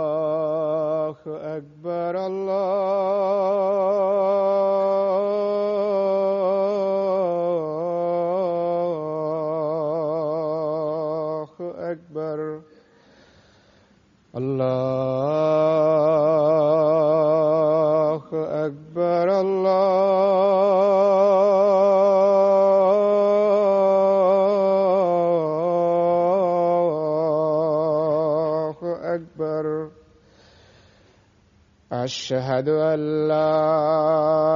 الله أكبر الله أكبر الله أكبر الله أكبر أشهد أن لا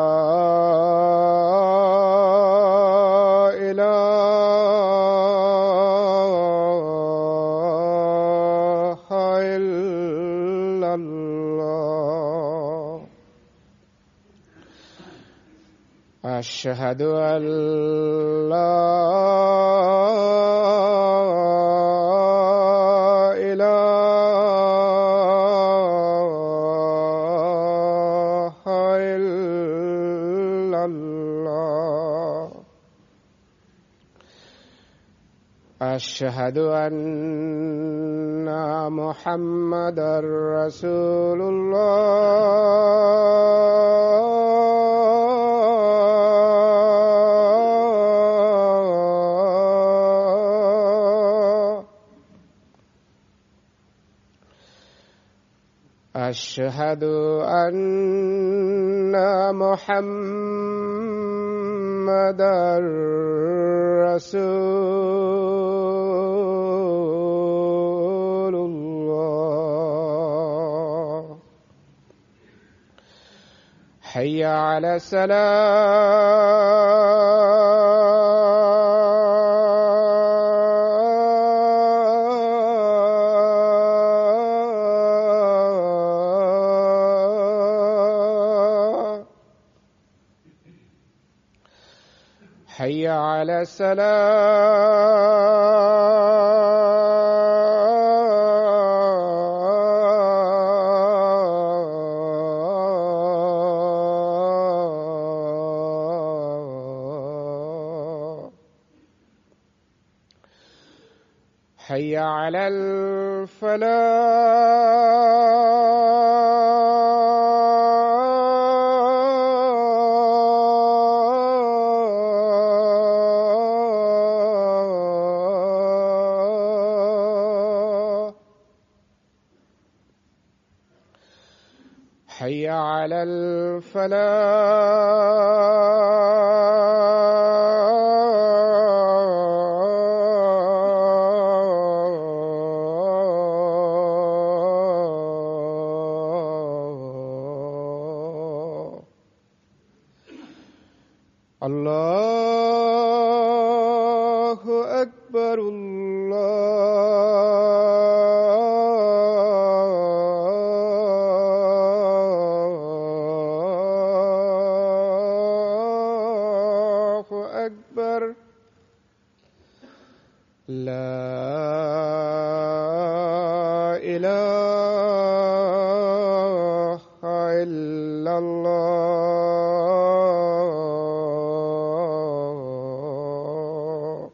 إله إلا الله أشهد أن لا إله إلا الله أشهد أن محمدا رسول الله أشهد أن محمدا رسول الله حي على الصلاة حي على السلام حي على الفلاح حي على الفلاح الله أكبر الله أكبر لا إله إلا الله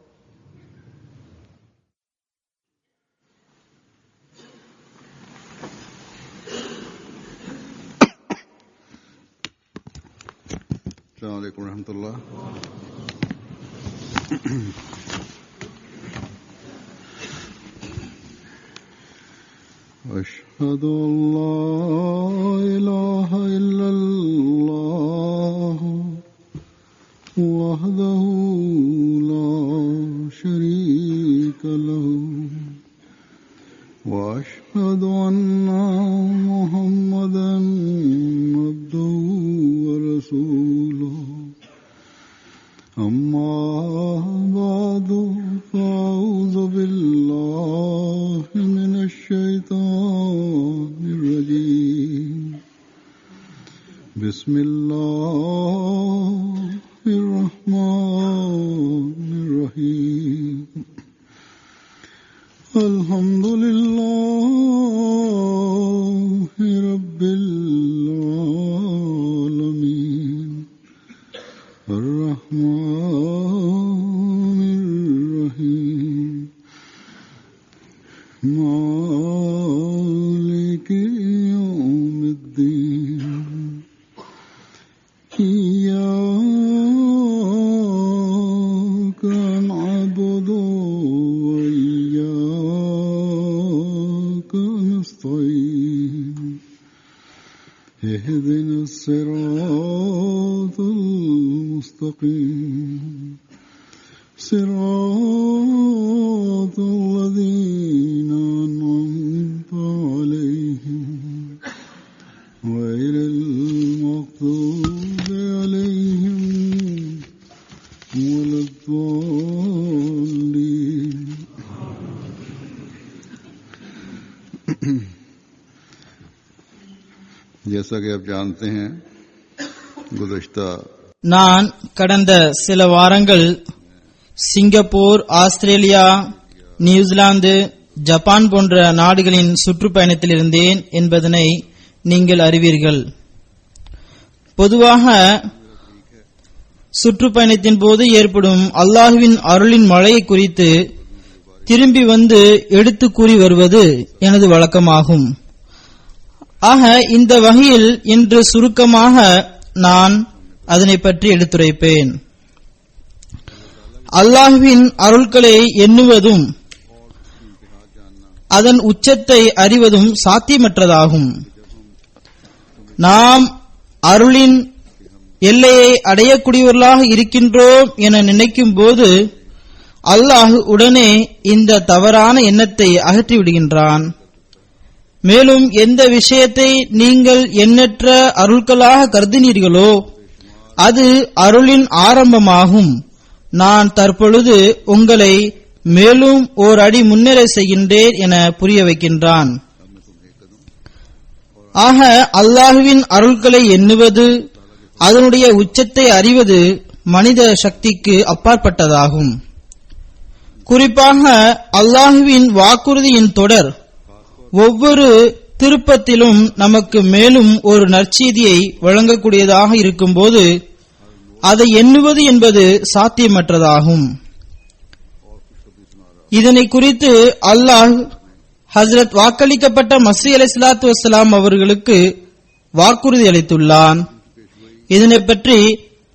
السلام عليكم ورحمة الله. أشهد أن لا إله إلا الله وحده لا شريك له وأشهد أن محمدا عبده ورسوله أما بعد فأعوذ بالله من الشيطان الرجيم بسم الله الرحمن الرحيم الحمد لله رب العالمين الرحمن إياك نعبد وإياك نستعين اهدنا الصراط المستقيم صراط الذين أنعمت عليهم غير المغضوب عليهم ولا الضالين. जैसा कि आप जानते हैं गुज़श्ता நான் கடந்த சில வாரங்கள் சிங்கப்பூர், ஆஸ்திரேலியா, நியூசிலாந்து, ஜப்பான் போன்ற நாடுகளின் சுற்றுப்பயணத்தில் இருந்தேன் என்பதனை நீங்கள் அறிவீர்கள். பொதுவாக சுற்றுப்பயணத்தின் போது ஏற்படும் அல்லாஹுவின் அருளின் மழையை குறித்து திரும்பி வந்து எடுத்து கூறி வருவது எனது வழக்கமாகும். ஆக இந்த வகையில் இன்று சுருக்கமாக நான் அதனை பற்றி எடுத்துரைப்பேன். அல்லாஹுவின் அருள்களை எண்ணுவதும் அதன் உச்சத்தை அறிவதும் சாத்தியமற்றதாகும். நாம் அருளின் எல்லையை அடையக்கூடியவர்களாக இருக்கின்றோம் என நினைக்கும் போது அல்லாஹ் உடனே இந்த தவறான எண்ணத்தை அகற்றிவிடுகின்றான். மேலும் எந்த விஷயத்தை நீங்கள் எண்ணற்ற அருள்களாக கருதினீர்களோ அது அருளின் ஆரம்பமாகும். நான் தற்பொழுது உங்களை மேலும் ஓர் அடி முன்னேற செய்கின்றேன் என புரிய வைக்கின்றான். ஆக அல்லாஹுவின் அருள்களை எண்ணுவது, அதனுடைய உச்சத்தை அறிவது மனித சக்திக்கு அப்பாற்பட்டதாகும். குறிப்பாக அல்லாஹுவின் வாக்குறுதியின் தொடர் ஒவ்வொரு திருப்பத்திலும் நமக்கு மேலும் ஒரு நற்செய்தியை வழங்கக்கூடியதாக இருக்கும்போது அதை எண்ணுவது என்பது சாத்தியமற்றதாகும். இதனை குறித்து அல்லாஹ் ஹஸ்ரத் வாக்களிக்கப்பட்ட மஸீஹ் அலைஹிஸ்ஸலாத்து வஸ்ஸலாம் அவர்களுக்கு வாக்குறுதி அளித்துள்ளான். இதனை பற்றி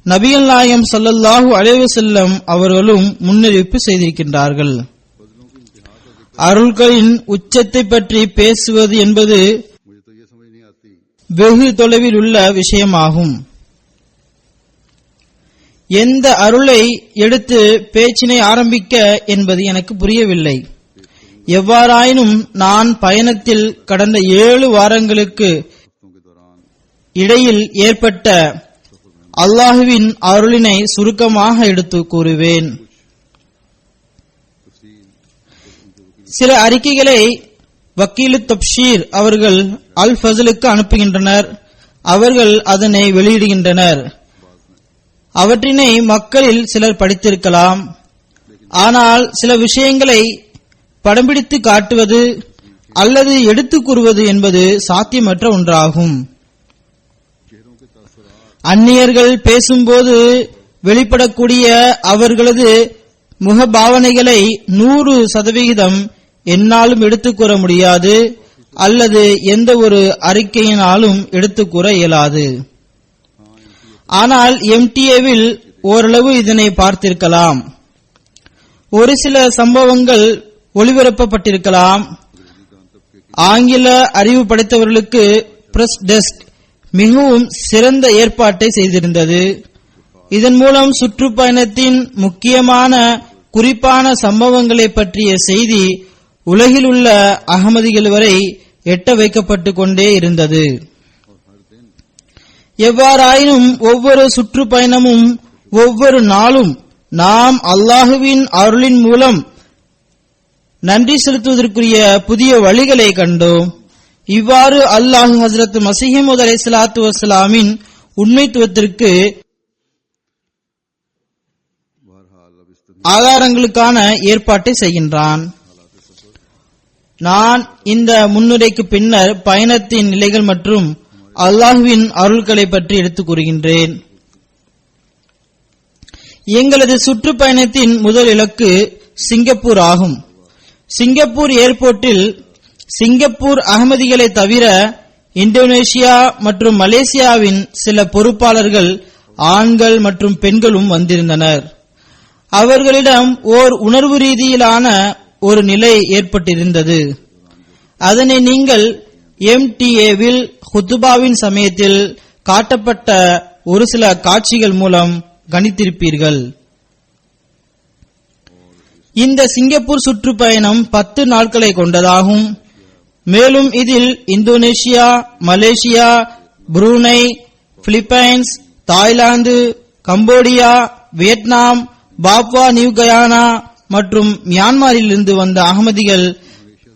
நபிகள் நாயகம் ஸல்லல்லாஹு அலைஹி வஸல்லம் அவர்களும் முன்னறிவிப்பு செய்திருக்கின்றார்கள். அருள்களின் உச்சத்தை பற்றி பேசுவது என்பது வெகு தொலைவில் உள்ள விஷயமாகும். எந்த அருளை எடுத்து பேச்சினை ஆரம்பிக்க என்பது எனக்கு புரியவில்லை. எவ்வாறாயினும் நான் பயணத்தில் கடந்த 7 வாரங்களுக்கு இடையில் ஏற்பட்ட அல்லாஹுவின் அருளினை சுருக்கமாக எடுத்து கூறுவேன். சில அறிக்கைகளை வக்கீலு தப்ஷீர் அவர்கள் அல் ஃபஸ்லுக்கு அனுப்புகின்றனர். அவர்கள் அதனை வெளியிடுகின்றனர். அவற்றினை மக்களில் சிலர் படித்திருக்கலாம். ஆனால் சில விஷயங்களை படம் பிடித்து காட்டுவது அல்லது எடுத்துக் கூறுவது என்பது சாத்தியமற்ற ஒன்றாகும். அந்நியர்கள் பேசும்போது வெளிப்படக்கூடிய அவர்களது முகபாவனைகளை 100% என்னாலும் எடுத்துக் கூற முடியாது அல்லது எந்த ஒரு அறிக்கையினாலும் எடுத்துக் கூற இயலாது. ஆனால் MTA-வில் ஓரளவு இதனை பார்த்திருக்கலாம். ஒரு சில சம்பவங்கள் ஒளிபரப்பப்பட்டிருக்கலாம். ஆங்கில அறிவு படைத்தவர்களுக்கு பிரஸ் டெஸ்க் மிகவும் சிறந்த ஏற்பாட்டை செய்திருந்தது. இதன் மூலம் சுற்றுப்பயணத்தின் முக்கியமான குறிப்பான சம்பவங்களை பற்றிய செய்தி உலகில் உள்ள அகமதிகள் வரை எட்ட வைக்கப்பட்டு கொண்டே இருந்தது. எவ்வாறாயினும் ஒவ்வொரு சுற்றுப்பயணமும் ஒவ்வொரு நாளும் நாம் அல்லாஹுவின் அருளின் மூலம் நன்றி செலுத்துவதற்குரிய புதிய வழிகளை கண்டோம். இவ்வாறு அல்லாஹ் ஹஸ்ரத் மஸீஹ் மவ்ஊத் அலைஹிஸ்ஸலாத்து வஸ்ஸலாமின் உண்மைத்துவத்திற்கு ஆதாரங்களுக்கான ஏற்பாட்டை செய்கின்றான். நான் இந்த முன்னுரைக்கு பின்னர் பயணத்தின் நிலைகள் மற்றும் அல்லாஹுவின் அருள்களை பற்றி எடுத்துக் கூறுகின்றேன். எங்களது சுற்றுப்பயணத்தின் முதல் இலக்கு சிங்கப்பூர் ஆகும். சிங்கப்பூர் ஏர்போர்ட்டில் சிங்கப்பூர் அகமதிகளை தவிர இந்தோனேஷியா மற்றும் மலேசியாவின் சில பொறுப்பாளர்கள் ஆண்கள் மற்றும் பெண்களும் வந்திருந்தனர். அவர்களிடம் ஓர் உணர்வு ரீதியிலான ஒரு நிலை ஏற்பட்டிருந்தது. அதனை நீங்கள் MTA-வில் ஹுத்துபாவின் சமயத்தில் காட்டப்பட்ட ஒரு சில காட்சிகள் மூலம் கணித்திருப்பீர்கள். இந்த சிங்கப்பூர் சுற்றுப்பயணம் 10 நாட்களை கொண்டதாகும். மேலும் இதில் Indonesia, Malaysia, Brunei, Philippines, Thailand, Cambodia, Vietnam, Papua New Guinea மற்றும் மியான்மரிலிருந்து வந்த அகமதிகள்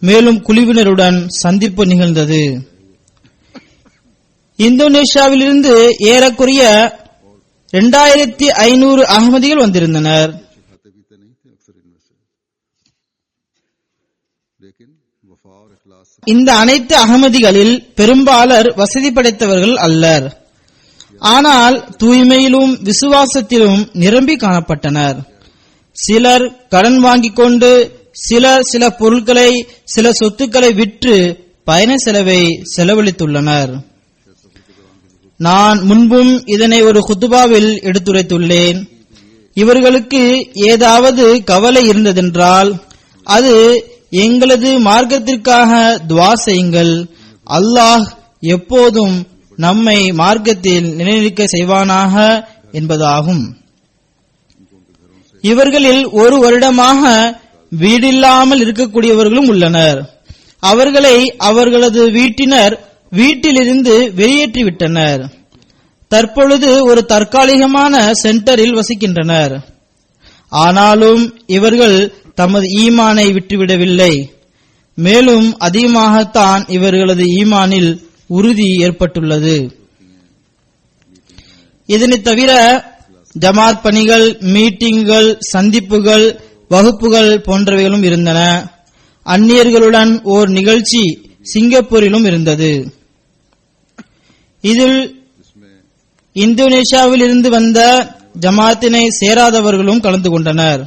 மேலும் குழுவினருடன் சந்திப்பு நிகழ்ந்தது. இந்தோனேஷியாவிலிருந்து ஏறக்குறைய 2500 அகமதிகள் வந்திருந்தனர். இந்த அனைத்து அகமதிகளில் பெரும்பாலர் வசதி படைத்தவர்கள் அல்லர். ஆனால் தூய்மையிலும் விசுவாசத்திலும் நிரம்பி காணப்பட்டனர். சிலர் கடன் வாங்கிக் கொண்டு, சிலர் சில பொருட்களை, சில சொத்துக்களை விற்று பயண செலவை செலவழித்துள்ளனர். நான் முன்பும் இதனை ஒரு குத்துபாவில் எடுத்துரைத்துள்ளேன். இவர்களுக்கு ஏதாவது கவலை இருந்ததென்றால் அது எங்களது மார்க்கத்திற்காக துவா செய்யுங்கள், அல்லாஹ் எப்போதும் நம்மை மார்க்கத்தில் நிலைநிற்க செய்வானாக என்பதாகும். இவர்களில் ஒரு வருடமாக வீடில்லாமல் இருக்கக்கூடியவர்களும் உள்ளனர். அவர்களை அவர்களது வீட்டினர் வீட்டிலிருந்து வெளியேற்றிவிட்டனர். தற்பொழுது ஒரு தற்காலிகமான சென்டரில் வசிக்கின்றனர். ஆனாலும் இவர்கள் தமது ஈமானை விட்டுவிடவில்லை. மேலும் அதிகமாகத்தான் இவர்களது ஈமானில் உறுதி ஏற்பட்டுள்ளது. இதனை தவிர ஜமாத் பணிகள், மீட்டிங்குகள், சந்திப்புகள், வகுப்புகள் போன்றவைகளும் இருந்தன. அந்நியர்களுடன் ஓர் நிகழ்ச்சி சிங்கப்பூரிலும் இருந்தது. இதில் இந்தோனேஷியாவில் இருந்து வந்த ஜமாத்தினை சேராதவர்களும் கலந்து கொண்டனர்.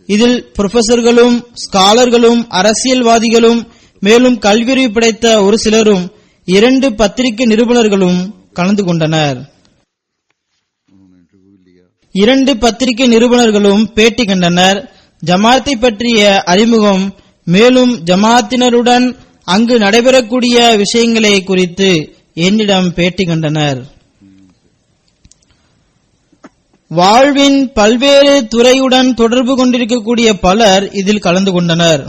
இதில் புரொஃபசர்களும், ஸ்காலர்களும், அரசியல்வாதிகளும், மேலும் கல்வியறிவு படைத்த ஒரு சிலரும், 2 பத்திரிகை நிருபனர்களும் கலந்து கொண்டனர். 2 பத்திரிகை நிருபனர்களும் பேட்டி கண்டனர். ஜமாத்தை பற்றிய அறிமுகம், மேலும் ஜமாத்தினருடன் அங்கு நடைபெறக்கூடிய விஷயங்களை குறித்து என்னிடம் பேட்டி கண்டனர். வாழ்வின் பல்வேறு துறையுடன் தொடர்பு கொண்டிருக்கக்கூடிய பலர் இதில் கலந்து கொண்டனர்.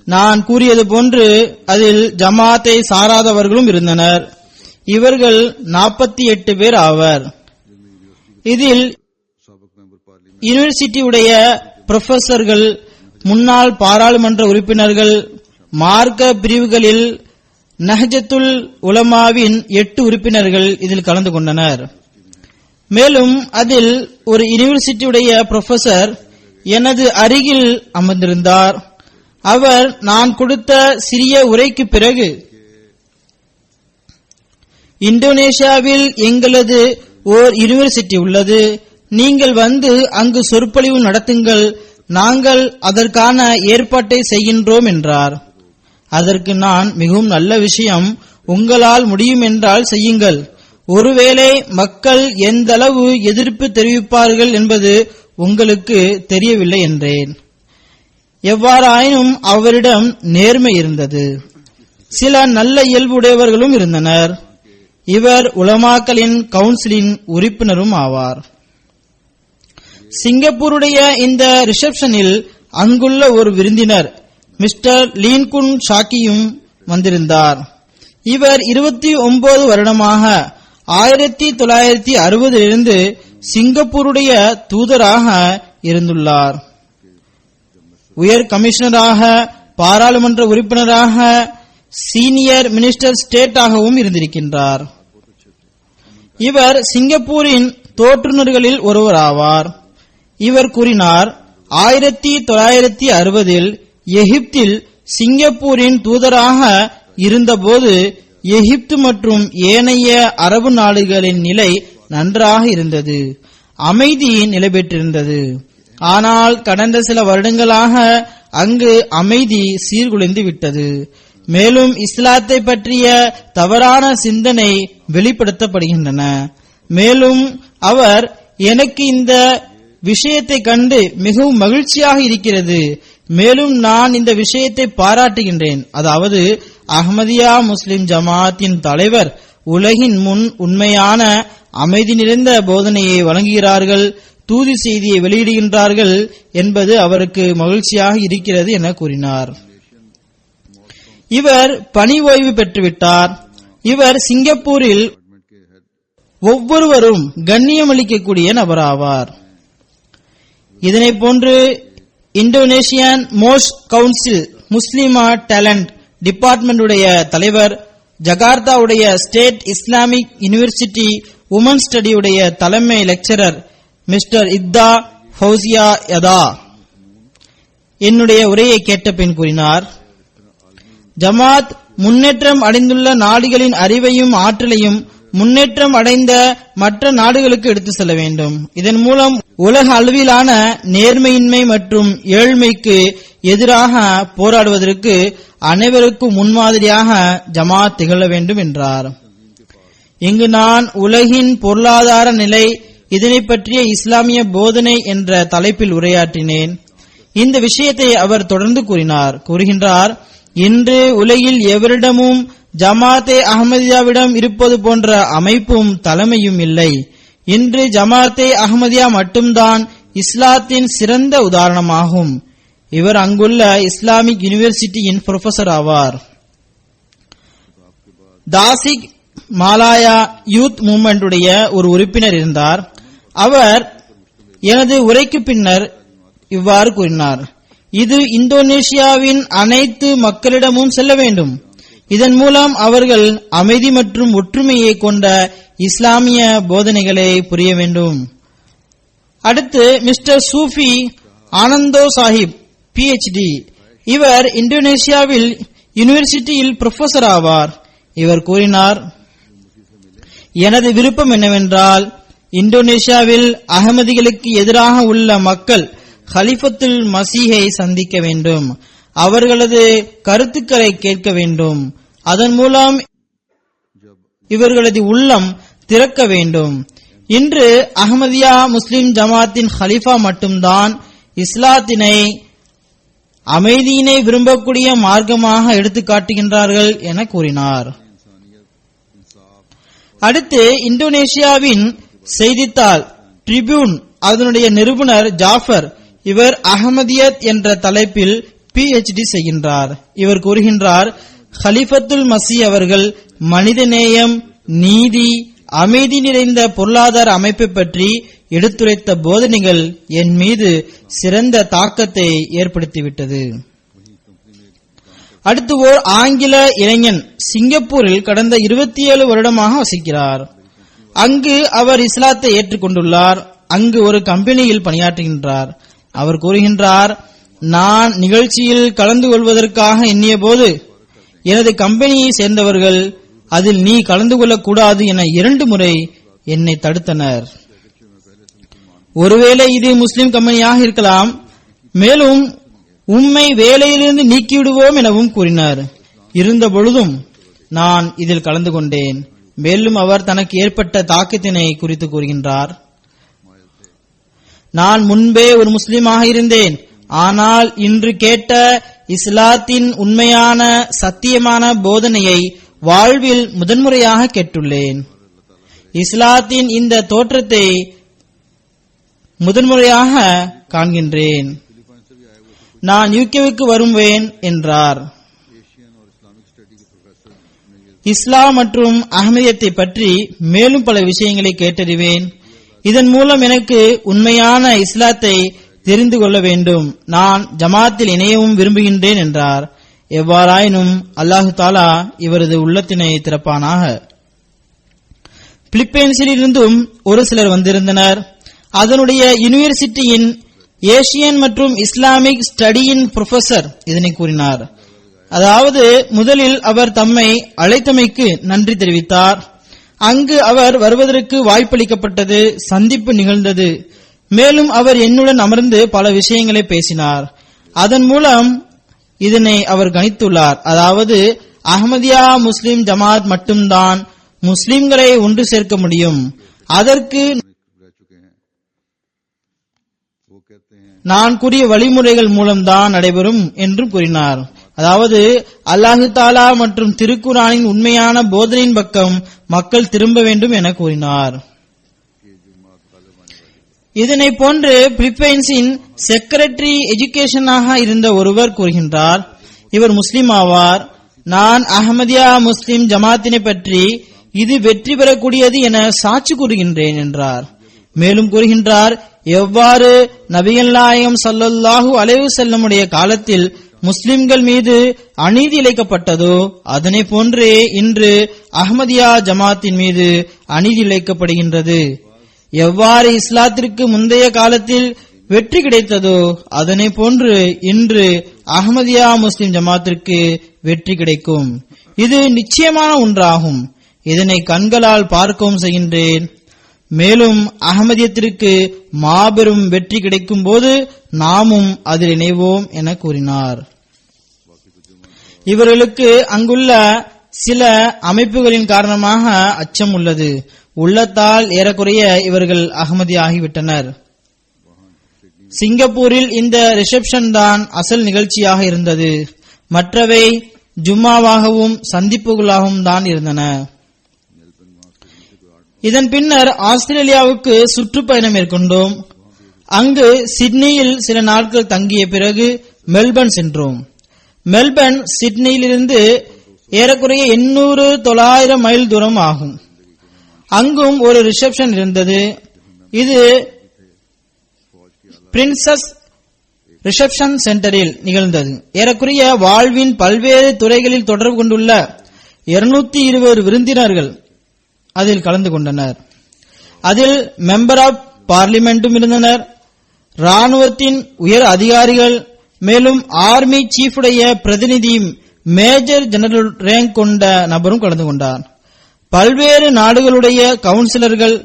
நான் கூறியது போன்று அதில் ஜமாத்தை சாராதவர்களும் இருந்தனர். இவர்கள் 48 பேர் ஆவர். இதில் யூனிவர்சிட்டியுடைய புரொஃபசர்கள், முன்னாள் பாராளுமன்ற உறுப்பினர்கள், மார்க்க பிரிவுகளில் நஹ்ஜத்துல் உலமாவின் 8 உறுப்பினர்கள் இதில் கலந்து கொண்டனர். மேலும் அதில் ஒரு யூனிவர்சிட்டியுடைய புரொஃபசர் எனது அருகில் அமர்ந்திருந்தார். அவர் நான் கொடுத்த சிறிய உரைக்கு பிறகு, இந்தோனேஷியாவில் எங்களது ஓர் யூனிவர்சிட்டி உள்ளது, நீங்கள் வந்து அங்கு சொற்பொழிவு நடத்துங்கள், நாங்கள் அதற்கான ஏற்பாட்டை செய்கின்றோம் என்றார். அதற்கு நான், மிகவும் நல்ல விஷயம், உங்களால் முடியும் என்றால் செய்யுங்கள். ஒருவேளை மக்கள் எந்த அளவு எதிர்ப்பு தெரிவிப்பார்கள் என்பது உங்களுக்கு தெரியவில்லை என்றேன். எவ்வாறாயினும் அவரிடம் நேர்மை இருந்தது. சில நல்ல இயல்புடையவர்களும் இருந்தனர். இவர் உலமாக்களின் கவுன்சிலின் உறுப்பினரும் ஆவார். சிங்கப்பூருடைய இந்த ரிசப்ஷனில் அங்குள்ள ஒரு விருந்தினர் மிஸ்டர் லீன்குன் ஷாக்கியும் வந்திருந்தார். இவர் 29 வருடமாக 1960 சிங்கப்பூருடைய தூதராக இருந்துள்ளார். உயர் கமிஷனராக, பாராளுமன்ற உறுப்பினராக, சீனியர் மினிஸ்டர் ஸ்டேட்டாகவும் இருந்திருக்கின்றார். இவர் சிங்கப்பூரின் தோற்றுநர்களில் ஒருவர் ஆவார். இவர் கூறினார், 1960 எகிப்தில் சிங்கப்பூரின் தூதராக இருந்தபோது எகிப்து மற்றும் ஏனைய அரபு நாடுகளின் நிலை நன்றாக இருந்தது, அமைதி நிலை பெற்றிருந்தது. ஆனால் கடந்த சில வருடங்களாக அங்கு அமைதி சீர்குலைந்து விட்டது. மேலும் இஸ்லாத்தை பற்றிய தவறான சிந்தனை வெளிப்படுத்தப்படுகின்றன. மேலும் அவர் எனக்கு இந்த விஷயத்தை கண்டு மிகவும் மகிழ்ச்சியாக இருக்கிறது. மேலும் நான் இந்த விஷயத்தை பாராட்டுகின்றேன். அதாவது அஹ்மதியா முஸ்லிம் ஜமாத்தின் தலைவர் உலகின் முன் உண்மையான அமைதி நிறைந்த போதனையை வழங்குகிறார்கள், தூது செய்தியை வெளியிடுகின்றார்கள் என்பது அவருக்கு மகிழ்ச்சியாக இருக்கிறது என கூறினார். இவர் பணி ஓய்வு பெற்றுவிட்டார். இவர் சிங்கப்பூரில் ஒவ்வொருவரும் கண்ணியமளிக்கக்கூடிய நபராவார். இதனை போன்று Indonesian most council Muslima talent department தலைவர், ஜகார்த்தாவுடைய ஸ்டேட் இஸ்லாமிக் யூனிவர்சிட்டி உமன் ஸ்டடியுடைய தலைமை லெக்சரர் மிஸ்டர் இத்தா ஃபௌசியா யதா என்னுடைய உரையை கேட்ட பின் கூறினார், ஜமாத் முன்னேற்றம் அடைந்துள்ள நாடுகளின் அறிவையும் ஆற்றலையும் முன்னேற்றம் அடைந்த மற்ற நாடுகளுக்கு எடுத்து செல்ல வேண்டும். இதன் மூலம் உலக அளவிலான நேர்மையின்மை மற்றும் ஏழ்மைக்கு எதிராக போராடுவதற்கு அனைவருக்கும் முன்மாதிரியாக ஜமாத் திகழ வேண்டும் என்றார். இங்கு நான் உலகின் பொருளாதார நிலை, இதனை பற்றிய இஸ்லாமிய போதனை என்ற தலைப்பில் உரையாற்றினேன். இந்த விஷயத்தை அவர் தொடர்ந்து கூறுகின்றார், இன்று உலகில் எவரிடமும் ஜமாத்தே அஹ்மதியாவிடம் இருப்பது போன்ற அமைப்பும் தலைமையும் இல்லை. இன்று ஜமாத்தே அஹ்மதியா மட்டும்தான் இஸ்லாத்தின் சிறந்த உதாரணமாகும். இவர் அங்குள்ள இஸ்லாமிக் யூனிவர்சிட்டியின் புரொஃபசர் ஆவார். தாசிக் மாலாயா யூத் மூவ்மெண்ட் உடைய ஒரு உறுப்பினர் இருந்தார். அவர் எனது உரைக்கு பின்னர் இவ்வாறு கூறினார், இது இந்தோனேஷியாவின் அனைத்து மக்களிடமும் செல்ல வேண்டும். இதன் மூலம் அவர்கள் அமைதி மற்றும் ஒற்றுமையை கொண்ட இஸ்லாமிய போதனைகளை புரிய வேண்டும். அடுத்து மிஸ்டர் சூஃபி ஆனந்தோ சாஹிப் PhD. இவர் இந்தோனேஷியாவில் யூனிவர்சிட்டியில் புரொஃபசர் ஆவார். இவர் கூறினார், எனது விருப்பம் என்னவென்றால் இந்தோனேஷியாவில் அகமதிகளுக்கு எதிராக உள்ள மக்கள் ஹலிஃபத்துல் மசீஹை சந்திக்க வேண்டும், அவர்களது கருத்துக்களை கேட்க வேண்டும், அதன் மூலம் இவர்களது உள்ளம் திறக்க வேண்டும். இன்று அஹ்மதியா முஸ்லிம் ஜமாத்தின் ஹலிஃபா மட்டும்தான் இஸ்லாத்தினை அமைதியினை விரும்பக்கூடிய மார்க்கமாக எடுத்து காட்டுகின்றார்கள் என கூறினார். அடுத்து இந்தோனேஷியாவின் செய்தித்தாள் ட்ரிபியூன் அதனுடைய நிறுவனர் ஜாஃபர், இவர் அஹ்மதியத் என்ற தலைப்பில் PhD செய்கின்றார். இவர் கூறுகின்றார், ஹலிஃபத்துல் மசி அவர்கள் மனிதநேயம், நீதி, அமைதி நிறைந்த பொருளாதார அமைப்பை பற்றி எடுத்துரைத்த போதனைகள் என் மீது சிறந்த தாக்கத்தை ஏற்படுத்திவிட்டது. அடுத்து ஓர் ஆங்கில இளைஞன் சிங்கப்பூரில் கடந்த 27 வருடமாக வசிக்கிறார். அங்கு அவர் இஸ்லாத்தை ஏற்றுக்கொண்டுள்ளார். அங்கு ஒரு கம்பெனியில் பணியாற்றுகின்றார். அவர் கூறுகின்றார், நான் நிகழ்ச்சியில் கலந்து கொள்வதற்காக எண்ணிய போது எனது கம்பெனியை சேர்ந்தவர்கள் அதில் நீ கலந்து கொள்ளக்கூடாது என 2 முறை என்னை தடுத்தனர். ஒருவேளை இது முஸ்லிம் கம்பெனியாக இருக்கலாம். மேலும் உம்மை வேலையிலிருந்து நீக்கிவிடுவோம் எனவும் கூறினார். இருந்த பொழுதும் நான் இதில் கலந்து கொண்டேன். மேலும் அவர் தனக்கு ஏற்பட்ட தாக்கத்தினை குறித்து கூறுகின்றார், நான் முன்பே ஒரு முஸ்லிமாக இருந்தேன். ஆனால் இன்று கேட்ட இஸ்லாத்தின் உண்மையான சத்தியமான போதனையை வாழ்வில் முதன்முறையாக கேட்டுள்ளேன். இஸ்லாத்தின் இந்த தோற்றத்தை முதன்முறையாக காண்கின்றேன். நான் யூகேவுக்கு வருவேன் என்றார். இஸ்லாம் மற்றும் அஹ்மதியத்தை பற்றி மேலும் பல விஷயங்களை கேட்டறிவேன். இதன் மூலம் எனக்கு உண்மையான இஸ்லாத்தை தெரிந்து கொள்ள வேண்டும். நான் ஜமாத்தில் இணையவும் விரும்புகின்றேன் என்றார். எவ்வாறாயினும் அல்லாஹு தாலா இவரது உள்ளத்தினை திறப்பானாக. பிலிப்பைன்ஸில் இருந்தும் ஒரு சிலர் வந்திருந்தனர். அதனுடைய யூனிவர்சிட்டியின் ஏசியன் மற்றும் இஸ்லாமிக் ஸ்டடியின் புரொஃபசர் இதனை கூறினார். அதாவது முதலில் அவர் தம்மை அழைத்தமைக்கு நன்றி தெரிவித்தார். அங்கு அவர் வருவதற்கு வாய்ப்பளிக்கப்பட்டது, சந்திப்பு நிகழ்ந்தது. மேலும் அவர் என்னுடன் அமர்ந்து பல விஷயங்களை பேசினார். அதன் மூலம் இதனை அவர் கணித்துள்ளார். அதாவது அஹ்மதியா முஸ்லிம் ஜமாத் மட்டும்தான் முஸ்லிம்களை ஒன்று சேர்க்க முடியும். அதற்கு நான் கூறிய வழிமுறைகள் மூலம்தான் நடைபெறும் என்றும் கூறினார். அதாவது அல்லாஹு தாலா மற்றும் திருக்குரானின் உண்மையான போதனையின் பக்கம் மக்கள் திரும்ப வேண்டும் என கூறினார். இதனை போன்று பிலிப்பைன்ஸின் செக்ரட்டரி எஜுகேஷனாக இருந்த ஒருவர் கூறுகின்றார். இவர் முஸ்லிம் ஆவார். நான் அஹ்மதியா முஸ்லிம் ஜமாத்தினை பற்றி இது வெற்றி பெறக்கூடியது என சாட்சி கூறுகின்றேன் என்றார். மேலும் கூறுகின்றார், எவ்வாறு நபிகள் நாயகம் ஸல்லல்லாஹு அலைஹி வஸல்லமுடைய காலத்தில் முஸ்லிம்கள் மீது அநீதி இழைக்கப்பட்டதோ அதனை போன்றே இன்று அஹ்மதியா ஜமாத்தின் மீது அநீதி இழைக்கப்படுகின்றது. எவ்வாறு இஸ்லாத்திற்கு முந்தைய காலத்தில் வெற்றி கிடைத்ததோ அதனை போன்று இன்று அஹ்மதியா முஸ்லிம் ஜமாத்திற்கு வெற்றி கிடைக்கும். இது நிச்சயமான ஒன்றாகும். இதனை கண்களால் பார்க்கவும் செய்கின்றேன். மேலும் அஹ்மதியத்திற்கு மாபெரும் வெற்றி கிடைக்கும் போது நாமும் அதில் இணைவோம் என கூறினார். இவர்களுக்கு அங்குள்ள சில அமைப்புகளின் காரணமாக அச்சம் உள்ளது. உள்ளத்தால் ஏறக்குறைய இவர்கள் அஹ்மதி ஆகிவிட்டனர். சிங்கப்பூரில் இந்த ரிசப்ஷன் தான் அசல் நிகழ்ச்சியாக இருந்தது. மற்றவை ஜும்மாவாகவும் சந்திப்புகளாகவும் தான் இருந்தன. இதன் பின்னர் ஆஸ்திரேலியாவுக்கு சுற்றுப்பயணம் மேற்கொண்டோம். அங்கு சிட்னியில் சில நாட்கள் தங்கிய பிறகு மெல்பர்ன் சென்றோம். மெல்பர்ன் சிட்னியிலிருந்து ஏறக்குறைய 800-900 மைல் தூரம் ஆகும். அங்கும் ஒரு ரிசப்ஷன் இருந்தது. இது பிரின்சஸ் ரிசப்ஷன் சென்டரில் நிகழ்ந்தது. ஏறக்குறைய வாழ்வின் பல்வேறு துறைகளில் தொடர்பு கொண்டுள்ள 220 விருந்தினர்கள் அதில் கலந்து கொண்டனர். அதில் மெம்பர் ஆஃப் பார்லிமெண்டும் இருந்தனர், ராணுவத்தின் உயர் அதிகாரிகள், மேலும் ஆர்மி சீஃபுடைய பிரதிநிதி மேஜர் ஜெனரல் ரேங்க் கொண்ட நபரும் கலந்து கொண்டார். பல்வேறு நாடுகளுடைய கவுன்சிலர்கள்,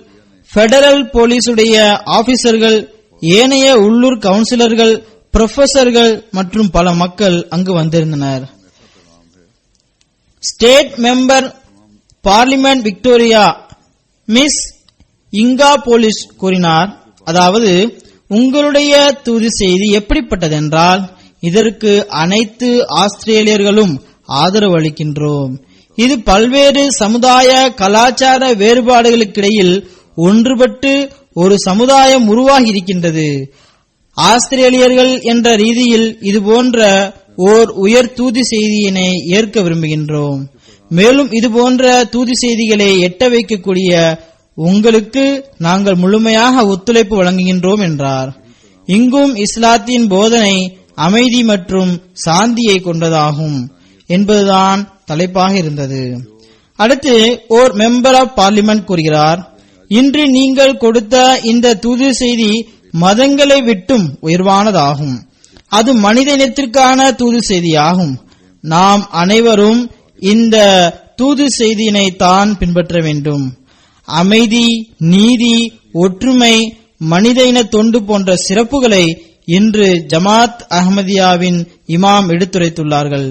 பெடரல் போலீசுடைய ஆபீசர்கள், ஏனைய உள்ளூர் கவுன்சிலர்கள், புரொஃபசர்கள் மற்றும் பல மக்கள் அங்கு வந்திருந்தனர். State member parliament Victoria miss Inga Peulich கூறினார், அதாவது உங்களுடைய தூது செய்தி எப்படிப்பட்டதென்றால் இதற்கு அனைத்து ஆஸ்திரேலியர்களும் ஆதரவு அளிக்கின்றோம். இது பல்வேறு சமுதாய கலாச்சார வேறுபாடுகளுக்கிடையில் ஒன்றுபட்டு ஒரு சமுதாயம் உருவாகி இருக்கின்றது. ஆஸ்திரேலியர்கள் என்ற ரீதியில் இதுபோன்ற ஓர் உயர் தூது செய்தியினை ஏற்க விரும்புகின்றோம். மேலும் இதுபோன்ற தூது செய்திகளை எட்ட வைக்கக்கூடிய உங்களுக்கு நாங்கள் முழுமையாக ஒத்துழைப்பு வழங்குகின்றோம் என்றார். இங்கும் இஸ்லாத்தின் போதனை அமைதி மற்றும் சாந்தியை கொண்டதாகும் என்பதுதான் தலைப்பாக இருந்தது. அடுத்து ஓர் மெம்பர் ஆஃப் பார்லிமெண்ட் கூறுகிறார், இன்று நீங்கள் கொடுத்த இந்த தூது செய்தி மதங்களை விட்டும் உயர்வானதாகும். அது மனித இனத்திற்கான தூது செய்தியாகும். நாம் அனைவரும் இந்த தூது செய்தியினை தான் பின்பற்ற வேண்டும். அமைதி, நீதி, ஒற்றுமை, மனித இன தொண்டு போன்ற சிறப்புகளை இன்று ஜமாத் அஹ்மதியாவின் இமாம் எடுத்துரைத்துள்ளார்கள்.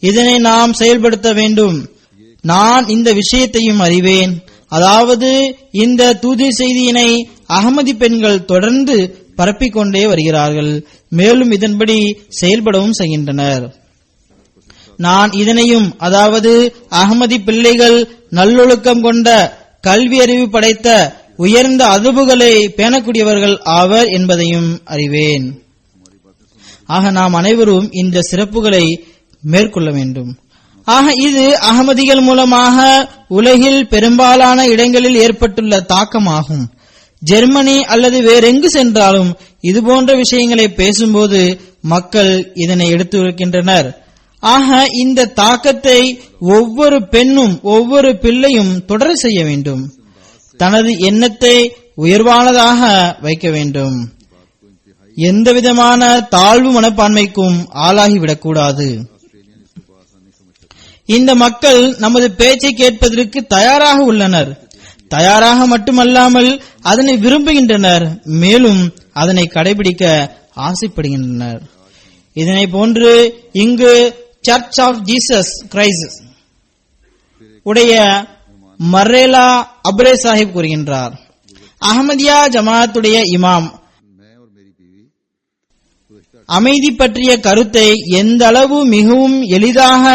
இதனை நாம் செயல்படுத்த வேண்டும். நான் இந்த விஷயத்தையும் அறிவேன். அதாவது இந்த தூது செய்தியினை அகமதி பெண்கள் தொடர்ந்து பரப்பிக்கொண்டே வருகிறார்கள். மேலும் இதன்படி செயல்படவும் செய்கின்றனர். நான் இதனையும், அதாவது அகமதி பிள்ளைகள் நல்லொழுக்கம் கொண்ட கல்வி அறிவு படைத்த உயர்ந்த அதுபுகளை பேணக்கூடியவர்கள் ஆவர் என்பதையும் அறிவேன். ஆக நாம் அனைவரும் இந்த சிறப்புகளை மேற்கொள்ள வேண்டும். ஆக இது அகமதிகள் மூலமாக உலகில் பெரும்பாலான இடங்களில் ஏற்பட்டுள்ள தாக்கமாகும். ஜெர்மனி அல்லது வேறெங்கு சென்றாலும் இதுபோன்ற விஷயங்களை பேசும்போது மக்கள் இதனை எடுத்துரைக்கின்றனர். ஆக இந்த தாக்கத்தை ஒவ்வொரு பெண்ணும் ஒவ்வொரு பிள்ளையும் தொடர செய்ய வேண்டும். தனது எண்ணத்தை உயர்வானதாக வைக்க வேண்டும். எந்தவிதமான தாழ்வு மனப்பான்மைக்கும் ஆளாகிவிடக்கூடாது. இந்த மக்கள் நமது பேச்சை கேட்பதற்கு தயாராக உள்ளனர். தயாராக மட்டுமல்லாமல் அதனை விரும்புகின்றனர். மேலும் அதனை கடைபிடிக்க ஆசைப்படுகின்றனர். இதனை போன்று இங்கு சர்ச் ஆஃப் ஜீசஸ் கிரைஸ்ட் உடைய மர்ரேலா அப்ரே சாஹிப் கூறுகின்றார், அஹமதியா ஜமாத்துடைய இமாம் அமைதி பற்றிய கருத்தை எந்த அளவு மிகவும் எளிதாக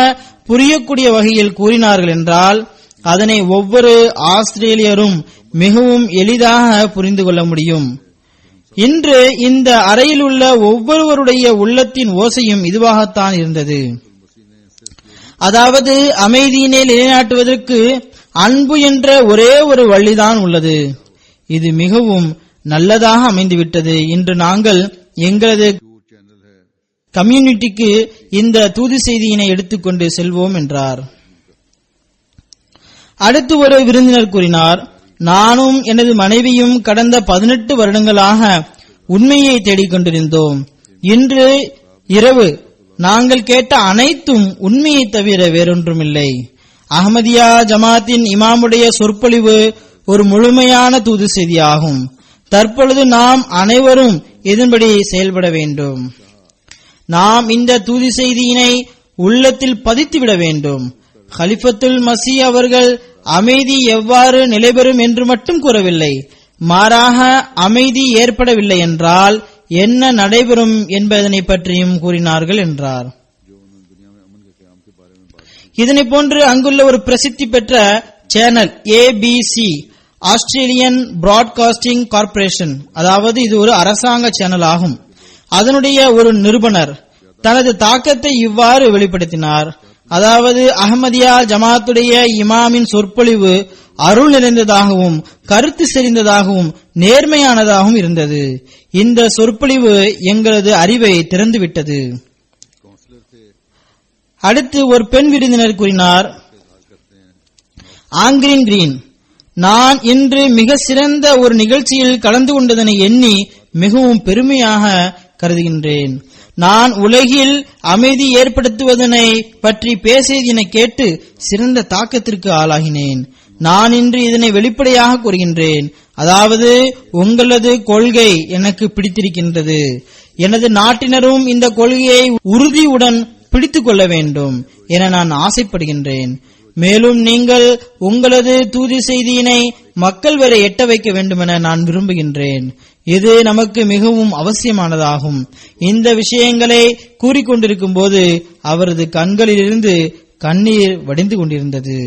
புரியக்கூடிய வகையில் கூறினார்கள் என்றால் அதனை ஒவ்வொரு ஆஸ்திரேலியரும் மிகவும் எளிதாக புரிந்து கொள்ள முடியும். இன்று இந்த அறையில் உள்ள ஒவ்வொருவருடைய உள்ளத்தின் ஓசையும் இதுவாகத்தான் இருந்தது. அதாவது அமைதியினை நிலைநாட்டுவதற்கு அன்பு என்ற ஒரே ஒரு வழிதான் உள்ளது. இது மிகவும் நல்லதாக அமைந்துவிட்டது. இன்று நாங்கள் எங்களது கம்யூனிட்டிக்கு இந்த தூது செய்தியினை எடுத்துக்கொண்டு செல்வோம் என்றார். அடுத்து ஒரு விருந்தினர் கூறினார், நானும் எனது மனைவியும் கடந்த 18 வருடங்களாக உண்மையை தேடிக்கொண்டிருந்தோம். இன்று இரவு நாங்கள் கேட்ட அனைத்தும் உண்மையை தவிர வேறொன்றுமில்லை. அஹமதியா ஜமாத்தின் இமாமுடைய சொற்பொழிவு ஒரு முழுமையான தூது செய்தியாகும். தற்பொழுது நாம் அனைவரும் இதன்படி செயல்பட வேண்டும். நாம் இந்த தூது செய்தியினை உள்ளத்தில் பதித்துவிட வேண்டும். கலிஃபத்துல் மசீஹ் அவர்கள் அமைதி எவ்வாறு நிலைபெறும் என்று மட்டும் கூறவில்லை, மாறாக அமைதி ஏற்படவில்லை என்றால் என்ன நடைபெறும் என்பதனை பற்றியும் கூறினார்கள் என்றார். இதனை போன்று அங்குள்ள ஒரு பிரசித்தி பெற்ற channel ABC Australian broadcasting corporation, அதாவது இது ஒரு அரசாங்க சேனல் ஆகும். அதனுடைய ஒரு நிருபனர் தனது தாக்கத்தை இவ்வாறு வெளிப்படுத்தினார், அதாவது அஹமதியா ஜமாத்துடைய இமாமின் சொற்பொழிவு அருள் நிறைந்ததாகவும் கருத்து செறிந்ததாகவும் நேர்மையானதாகவும் இருந்தது. இந்த சொற்பொழிவு எங்களது அறிவை திறந்துவிட்டது. அடுத்து ஒரு பெண் விருந்தினர் கூறினார், ஆங்கிரின் கிரீன், நான் இன்று மிக சிறந்த ஒரு நிகழ்ச்சியில் கலந்து கொண்டதனை எண்ணி மிகவும் பெருமையாக கருதுகின்றேன். நான் உலகில் அமைதி ஏற்படுத்துவதனை பற்றி பேசியதனை கேட்டு சிறந்த தாக்கத்திற்கு ஆளாகினேன். நான் இன்று இதனை வெளிப்படையாக கூறுகின்றேன், அதாவது உங்களது கொள்கை எனக்கு பிடித்திருக்கின்றது. எனது நாட்டினரும் இந்த கொள்கையை உறுதியுடன் பிடித்துக் கொள்ள வேண்டும் என நான் ஆசைப்படுகின்றேன். மேலும் நீங்கள் உங்களது தூது செய்தியினை மக்கள் வரை எட்ட வைக்க வேண்டும் என நான் விரும்புகின்றேன். இது நமக்கு மிகவும் அவசியமானதாகும். இந்த விஷயங்களை கூறிக்கொண்டிருக்கும் போது அவரது கண்களிலிருந்து கண்ணீர் வடிந்து கொண்டிருந்தது.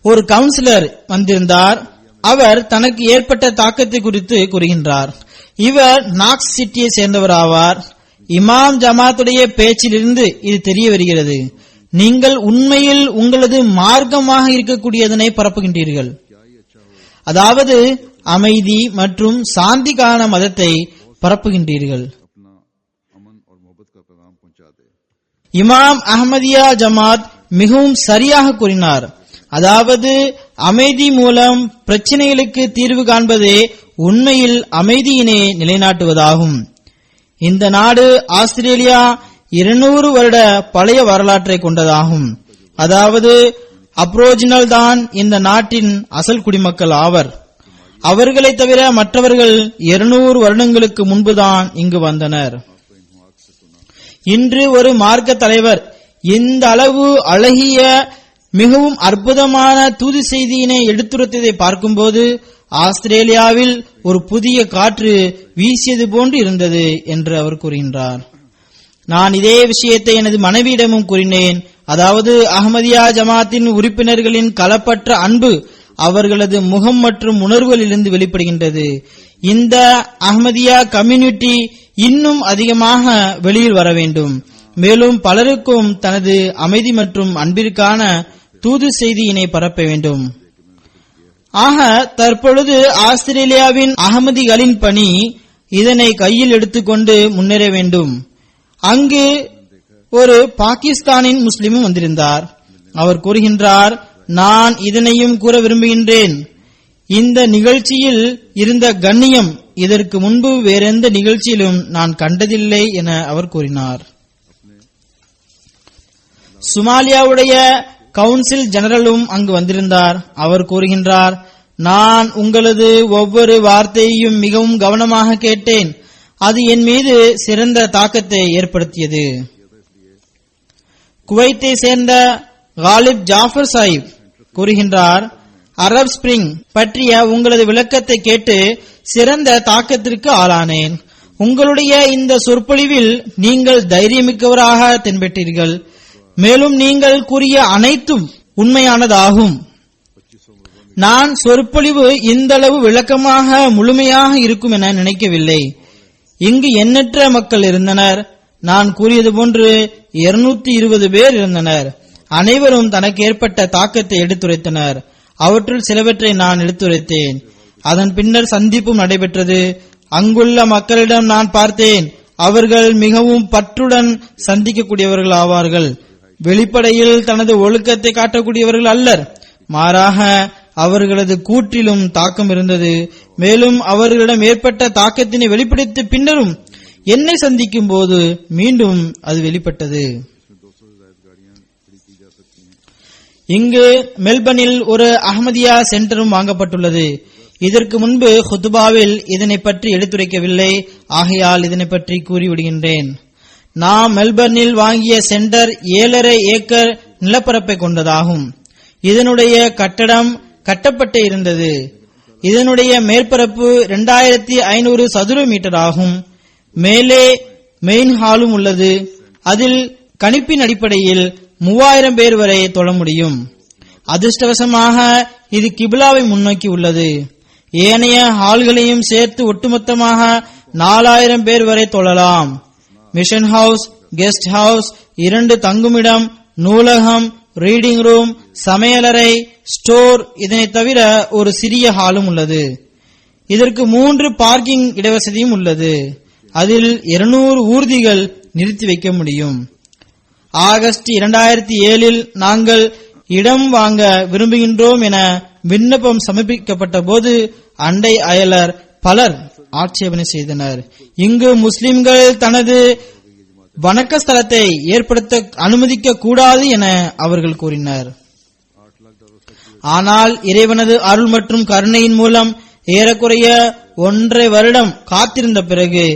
ஒரு கவுன்சிலர் வந்திருந்தார். அவர் தனக்கு ஏற்பட்ட தாக்கத்தை குறித்து கூறுகின்றார். இவர் நாக்ஸ் சிட்டியை சேர்ந்தவர் ஆவார். இமாம் ஜமாத்துடைய பேச்சிலிருந்து இது தெரிய வருகிறது, நீங்கள் உண்மையில் உங்களது மார்க்கமாக இருக்கக்கூடியதனை பரப்புகின்றீர்கள், அதாவது அமைதி மற்றும் சாந்திக்கான மதத்தை பரப்புகின்றீர்கள். இமாம் அஹமதியா ஜமாத் மிகவும் சரியாக கூறினார், அதாவது அமைதி மூலம் பிரச்சனைகளுக்கு தீர்வு காண்பதே உண்மையில் அமைதியினை நிலைநாட்டுவதாகும். இந்த நாடு ஆஸ்திரேலியா 200 வருட பழைய வரலாற்றை கொண்டதாகும். அதாவது அப்ரோஜினல் தான் இந்த நாட்டின் அசல் குடிமக்கள் ஆவர். அவர்களை தவிர மற்றவர்கள் 200 வருடங்களுக்கு முன்புதான் இங்கு வந்தனர். இன்று ஒரு மார்க்க தலைவர் இந்த அளவு அழகிய மிகவும் அற்புதமான தூது செய்தியினை எடுத்துரைத்ததை பார்க்கும்போது ஆஸ்திரேலியாவில் ஒரு புதிய காற்று வீசியது போன்று இருந்தது என்று அவர் கூறுகின்றார். நான் இதே விஷயத்தை எனது மனைவியிடமும் கூறினேன். அதாவது அஹமதியா ஜமாத்தின் உறுப்பினர்களின் களப்பற்ற அன்பு அவர்களது முகம் மற்றும் உணர்வுகளிலிருந்து வெளிப்படுகின்றது. இந்த அஹமதியா கம்யூனிட்டி இன்னும் அதிகமாக வெளியில் வர வேண்டும். மேலும் பலருக்கும் தனது அமைதி மற்றும் அன்பிற்கான தூது செய்தியினை பரப்ப வேண்டும். ஆக தற்பொழுது ஆஸ்திரேலியாவின் அகமதிகளின் பணி இதனை கையில் எடுத்துக்கொண்டு முன்னேற வேண்டும். அங்கு ஒரு பாகிஸ்தானின் முஸ்லிமும் வந்திருந்தார். அவர் கூறுகின்றார், நான் இதனையும் கூற விரும்புகின்றேன், இந்த நிகழ்ச்சியில் இருந்த கண்ணியம் இதற்கு முன்பு வேறெந்த நிகழ்ச்சியிலும் நான் கண்டதில்லை என அவர் கூறினார். சொமாலியாவுடைய கவுன்சில் ஜெனரலும் அங்கு வந்திருந்தார். அவர் கூறுகின்றார், நான் உங்களது ஒவ்வொரு வார்த்தையையும் மிகவும் கவனமாக கேட்டேன். அது என் மீது சிறந்த தாக்கத்தை ஏற்படுத்தியது. குவைத்தை சேர்ந்த காலிப் ஜாஃபர் சாஹிப் கூறுகின்றார், அரப் ஸ்பிரிங் பற்றிய உங்களது விளக்கத்தை கேட்டு சிறந்த தாக்கத்திற்கு ஆளானேன். உங்களுடைய இந்த சொற்பொழிவில் நீங்கள் தைரியமிக்கவராக தென்பட்டீர்கள். மேலும் நீங்கள் கூறிய அனைத்தும் உண்மையானதாகும். நான் சொற்பொழிவு இந்த அளவு விளக்கமாக முழுமையாக இருக்கும் என நினைக்கவில்லை. இங்கு எண்ணற்ற மக்கள் இருந்தனர். நான் கூறியது போன்று 220 பேர் இருந்தனர். அனைவரும் தனக்கு ஏற்பட்ட தாக்கத்தை எடுத்துரைத்தனர். அவற்றுள் சிலவற்றை நான் எடுத்துரைத்தேன். அதன் பின்னர் சந்திப்பும் நடைபெற்றது. அங்குள்ள மக்களிடம் நான் பார்த்தேன். அவர்கள் மிகவும் பற்றுடன் சந்திக்கக்கூடியவர்கள் ஆவார்கள். வெளிப்படையில் தனது ஒழுக்கத்தை காட்டக்கூடியவர்கள் அல்லர். மாறாக அவர்களது கூற்றிலும் தாக்கம் இருந்தது. மேலும் அவர்களிடம் ஏற்பட்ட தாக்கத்தினை வெளிப்படுத்திய பின்னரும் என்னை சந்திக்கும் போது மீண்டும் அது வெளிப்பட்டது. இங்கு மெல்பர்னில் ஒரு அஹ்மதியா சென்டரும் வாங்கப்பட்டுள்ளது. இதற்கு முன்பு ஹுத்பாவில் இதனை பற்றி எடுத்துரைக்கவில்லை. ஆகையால் இதனை பற்றி கூறிவிடுகின்றேன். நாம் மெல்பர்னில் வாங்கிய சென்டர் 7.5 ஏக்கர் நிலப்பரப்பை கொண்டதாகும். இதனுடைய கட்டடம் கட்டப்பட்டு இருந்தது. இதனுடைய மேற்பரப்பு 2500 சதுர மீட்டர் ஆகும். மேலே மெயின் ஹாலும் உள்ளது. அதில் கணிப்பின் அடிப்படையில் 3000 பேர் வரை தொழ முடியும். அதிர்ஷ்டவசமாக இது கிபிலாவை முன்னோக்கி உள்ளது. ஏனைய ஹால்களையும் சேர்த்து ஒட்டுமொத்தமாக 4000 பேர் வரை தொழலாம். மிஷன் ஹவுஸ், கெஸ்ட் ஹவுஸ், 2 தங்குமிடம், நூலகம், ரீடிங் ரூம், சமையலறை, ஸ்டோர், இதனை தவிர ஒரு சிறிய ஹாலும் உள்ளது. இதற்கு 3 பார்க்கிங் இடவசதியும் உள்ளது. அதில் 200 ஊர்திகள் நிறுத்தி வைக்க முடியும். ஆகஸ்ட் 2007 நாங்கள் இடம் வாங்க விரும்புகின்றோம் என விண்ணப்பம் சமர்ப்பிக்கப்பட்ட போது அண்டை அயலர் பலர் ஆட்சேபனை செய்தனர். இங்கு முஸ்லிம்கள் தனது வணக்க ஸ்தலத்தை ஏற்படுத்த அனுமதிக்க கூடாது என அவர்கள் கூறினர். ஆனால் இறைவனது அருள் மற்றும் கருணையின் மூலம் ஏறக்குறைய 1.5 வருடம் காத்திருந்த பிறகு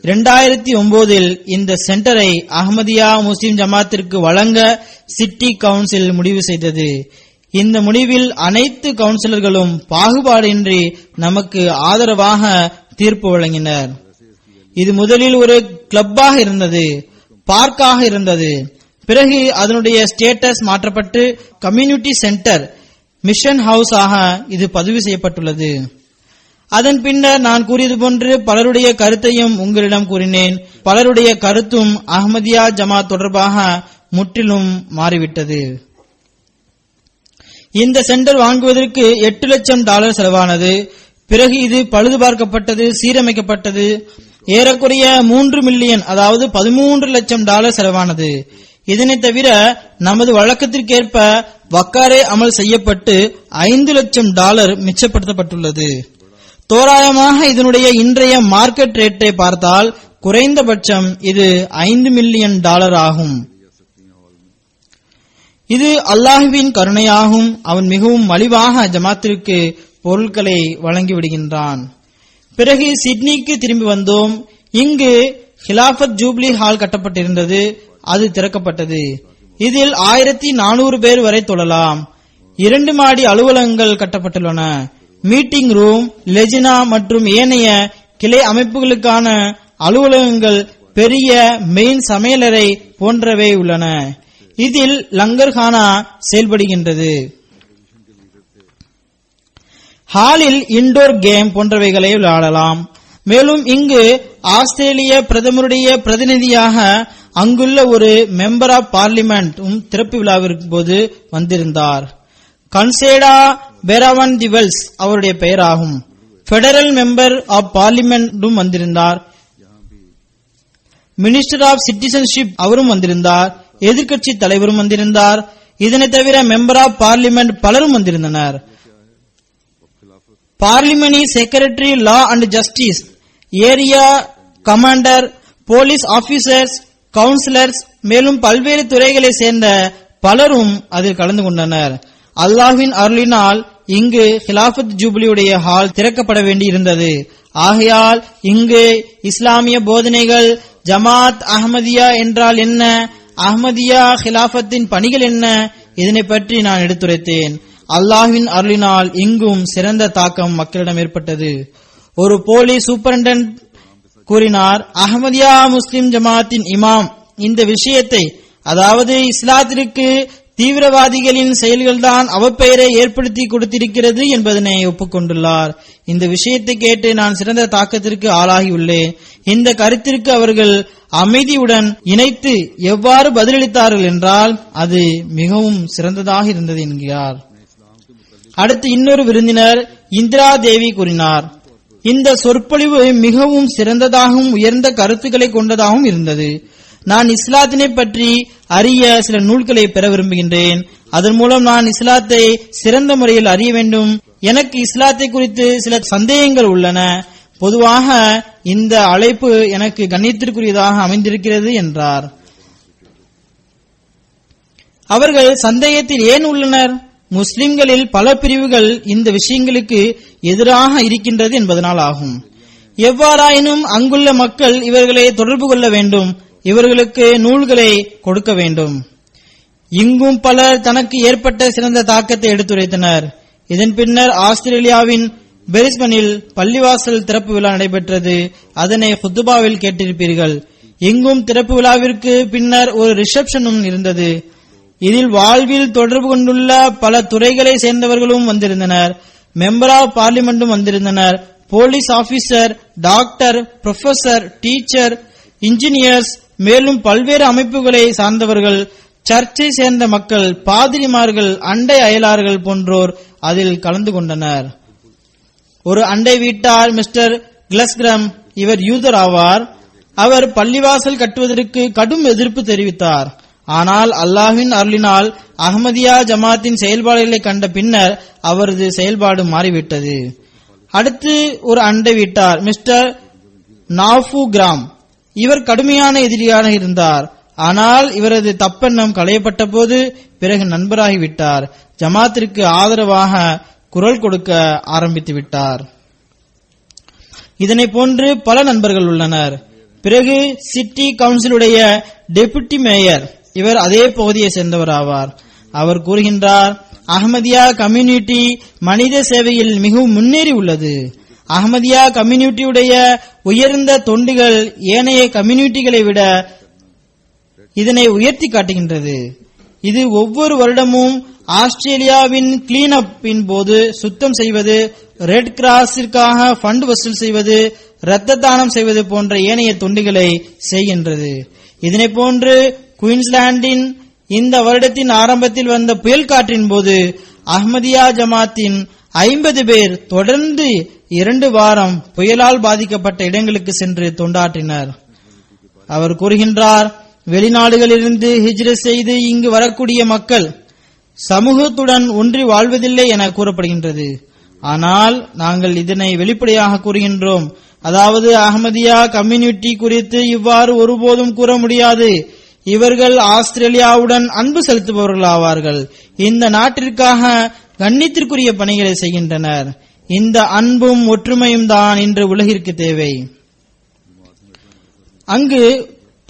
2009 இந்த சென்டரை அஹ்மதியா முஸ்லிம் ஜமாத்திற்கு வழங்க சிட்டி கவுன்சில் முடிவு செய்தது. இந்த முடிவில் அனைத்து கவுன்சிலர்களும் பாகுபாடின்றி நமக்கு ஆதரவாக தீர்ப்பு வழங்கினர். இது முதலில் ஒரு கிளப்பாக இருந்தது, பார்க்காக இருந்தது. பிறகு அதனுடைய ஸ்டேட்டஸ் மாற்றப்பட்டு கம்யூனிட்டி சென்டர், மிஷன் ஹவுஸ் ஆக இது பதிவு செய்யப்பட்டுள்ளது. அதன் பின்னர் நான் கூறியது போன்று பலருடைய கருத்தையும் உங்களிடம் கூறினேன். பலருடைய கருத்தும் அஹ்மதியா ஜமாத் தொடர்பாக முற்றிலும் மாறிவிட்டது. இந்த சென்டர் வாங்குவதற்கு $8 லட்சம் செலவானது. பிறகு இது பழுது பார்க்கப்பட்டது, சீரமைக்கப்பட்டது. ஏறக்குறைய 3 மில்லியன், அதாவது $13 லட்சம் செலவானது. இதனை தவிர நமது வழக்கத்திற்கேற்ப வக்காரே அமல் செய்யப்பட்டு $5 லட்சம் மிச்சப்படுத்தப்பட்டுள்ளது. தோராயமாக இதனுடைய இன்றைய மார்க்கெட் ரேட்டை பார்த்தால் குறைந்தபட்சம் இது $5 மில்லியன் ஆகும். இது அல்லாஹ்வின் கருணையாகும். அவன் மிகவும் மலிவாக ஜமாத்திற்கு பொருட்களை வழங்கிவிடுகின்றான். பிறகு சிட்னிக்கு திரும்பி வந்தோம். இங்கு ஹிலாஃபத் ஜூப்லி ஹால் கட்டப்பட்டிருந்தது. அது திறக்கப்பட்டது. இதில் 1400 பேர் வரை தொழலாம். 2 மாடி அலுவலகங்கள் கட்டப்பட்டுள்ளன. மீட்டிங் ரூம், லெஜினா மற்றும் ஏனைய கிளை அமைப்புகளுக்கான அலுவலகங்கள், பெரிய மெயின் சமையலறை போன்றவை உள்ளன. இதில் லங்கர்கானா செயல்படுகின்றது. ஹாலில் இன்டோர் கேம் போன்றவைகளை விளையாடலாம். மேலும் இங்கு ஆஸ்திரேலிய பிரதமருடைய பிரதிநிதியாக அங்குள்ள ஒரு மெம்பர் ஆஃப் பார்லிமெண்ட் திறப்பு விழாவிற்கு போது வந்திருந்தார். கன்சேடா பெராவன் தி வெல்ஸ் அவருடைய பெயராகும். பெடரல் மெம்பர் ஆஃப் பார்லிமெண்டும் வந்திருந்தார். மினிஸ்டர் ஆஃப் சிட்டிசன்ஷிப் அவரும் வந்திருந்தார். எதிர்க்கட்சி தலைவரும் வந்திருந்தார். இதனை தவிர மெம்பர் ஆஃப் பார்லிமெண்ட் பலரும் வந்திருந்தனர். Parliamentary secretary, law and justice, area commander, police officers, councillors, மேலும் பல்வேறு துறைகளை சேர்ந்த பலரும் அதில் கலந்து கொண்டனர். அல்லாஹ்வின் அருளினால் இங்கு ஹிலாஃபத் ஜூபிலியுடைய ஹால் திறக்கப்பட வேண்டியிருந்தது. ஆகையால் இங்கு இஸ்லாமிய போதனைகள், ஜமாத் அஹ்மதியா என்றால் என்ன, அஹ்மதியா ஹிலாஃபத்தின் பணிகள் என்ன, இதனை பற்றி நான் எடுத்துரைத்தேன். அல்லாஹ்வின் அருளினால் இங்கும் சிறந்த தாக்கம் மக்களிடம் ஏற்பட்டது. ஒரு போலீஸ் சூப்பரண்டன்ட் கூறினார், அஹ்மதியா முஸ்லிம் ஜமாத்தின் இமாம் இந்த விஷயத்தை, அதாவது இஸ்லாத்திற்கு தீவிரவாதிகளின் செயல்கள்தான் அவப்பெயரை ஏற்படுத்தி கொடுத்திருக்கிறது என்பதனை ஒப்புக்கொண்டுள்ளார். இந்த விஷயத்தை கேட்டு நான் சிறந்த தாக்கத்திற்கு ஆளாகியுள்ளேன். இந்த கருத்திற்கு அவர்கள் அமைதியுடன் இணைத்து எவ்வாறு பதிலளித்தார்கள் என்றால் அது மிகவும் சிறந்ததாக இருந்தது என்கிறார். அடுத்து இன்னொரு விருந்தினர் இந்திரா தேவி கூறினார், இந்த சொற்பொழிவு மிகவும் சிறந்ததாகவும் உயர்ந்த கருத்துக்களை கொண்டதாகவும் இருந்தது. நான் இஸ்லாத்தினை பற்றி அறிய சில நூல்களை பெற விரும்புகின்றேன். அதன் மூலம் நான் இஸ்லாத்தை சிறந்த முறையில் அறிய வேண்டும். எனக்கு இஸ்லாத்தை குறித்து சில சந்தேகங்கள் உள்ளன. பொதுவாக இந்த அழைப்பு எனக்கு கண்ணியத்திற்குரியதாக அமைந்திருக்கிறது என்றார். அவர்கள் சந்தேகத்தில் ஏன் உள்ளனர்? முஸ்லிம்களில் பல பிரிவுகள் இந்த விஷயங்களுக்கு எதிராக இருக்கின்றது என்பதனால் ஆகும். எவ்வாறாயினும் அங்குள்ள மக்கள் இவர்களை தொடர்பு கொள்ள வேண்டும், இவர்களுக்கு நூல்களை கொடுக்க வேண்டும். இங்கும் பலர் தனக்கு ஏற்பட்ட சிறந்த தாக்கத்தை எடுத்துரைத்தனர். இதன் பின்னர் ஆஸ்திரேலியாவின் பெரிஸ்பனில் பள்ளிவாசல் திறப்பு விழா நடைபெற்றது. அதனை குத்துபாவில் கேட்டிருப்பீர்கள். இங்கும் திறப்பு விழாவிற்கு பின்னர் ஒரு ரிசப்ஷனும் இருந்தது. இதில் வாழ்வில் தொடர்பு கொண்டுள்ள பல துறைகளை சேர்ந்தவர்களும் வந்திருந்தனர். மெம்பர் ஆஃப் பார்லிமெண்டும் வந்திருந்தனர். Police officer, doctor, professor, teacher, engineers, மேலும் பல்வேறு அமைப்புகளை சார்ந்தவர்கள், சர்ச்சை சேர்ந்த மக்கள், பாதிரிமார்கள், அண்டை அயலார்கள் போன்றோர் அதில் கலந்து கொண்டனர். ஒரு அண்டை வீட்டார் மிஸ்டர் கிளஸ்கிரம், இவர் யூதர் ஆவார். அவர் பள்ளிவாசல் கட்டுவதற்கு கடும் எதிர்ப்பு தெரிவித்தார். ஆனால் அல்லாஹ்வின் அருளினால் அஹ்மதியா ஜமாத்தின் செயல்பாடுகளை கண்ட பின்னர் அவரது செயல்பாடு மாறிவிட்டது. அடுத்து ஒரு அண்டை வீட்டார் மிஸ்டர் நாஃபு கிராம், இவர் கடுமையான எதிரியாக இருந்தார். ஆனால் இவரது தப்பெண்ணம் களையப்பட்ட போது பிறகு நண்பராகிவிட்டார். ஜமாத்திற்கு ஆதரவாக குரல் கொடுக்க ஆரம்பித்து விட்டார். இதனை போன்று பல நண்பர்கள் உள்ளனர். பிறகு சிட்டி கவுன்சிலுடைய டெபுட்டி மேயர், இவர் அதே பகுதியை சேர்ந்தவர் ஆவார். அவர் கூறுகின்றார், அஹ்மதியா கம்யூனிட்டி மனித சேவையில் மிகவும் முன்னேறி உள்ளது. அஹ்மதியா கம்யூனிட்டியுடைய உயர்ந்த தொண்டுகள் ஏனைய கம்யூனிட்டிகளை விட இதனை உயர்த்தி காட்டுகின்றது. இது ஒவ்வொரு வருடமும் ஆஸ்திரேலியாவின் கிளீன் அப்பின் போது சுத்தம் செய்வது, ரெட் கிராஸிற்காக ஃபண்ட் வசூல் செய்வது, இரத்த தானம் செய்வது போன்ற ஏனைய தொண்டுகளை செய்கின்றது. இதனை போன்று குயின்ஸ்லாண்டின் இந்த வருடத்தின் ஆரம்பத்தில் வந்த புயல் காற்றின் போது அஹ்மதியா ஜமாத்தின் 50 பேர் தொடர்ந்து 2 வாரம் புயலால் பாதிக்கப்பட்ட இடங்களுக்கு சென்று தொண்டாற்றினர். அவர் கூறுகின்றார், வெளிநாடுகளிலிருந்து ஹிஜ்ரத் செய்து இங்கு வரக்கூடிய மக்கள் சமூகத்துடன் ஒன்றி வாழ்வதில்லை என கூறப்படுகின்றது. ஆனால் நாங்கள் இதனை வெளிப்படையாக கூறுகின்றோம். அதாவது அஹ்மதியா கம்யூனிட்டி குறித்து இவ்வாறு ஒருபோதும் கூற முடியாது. இவர்கள் ஆஸ்திரேலியாவுடன் அன்பு செலுத்துபவர்கள் ஆவார்கள். இந்த நாட்டிற்காக கண்ணியத்திற்குரிய பணிகளை செய்கின்றனர். இந்த அன்பும் ஒற்றுமையும் தான் இன்று உலகிற்கு தேவை. அங்கு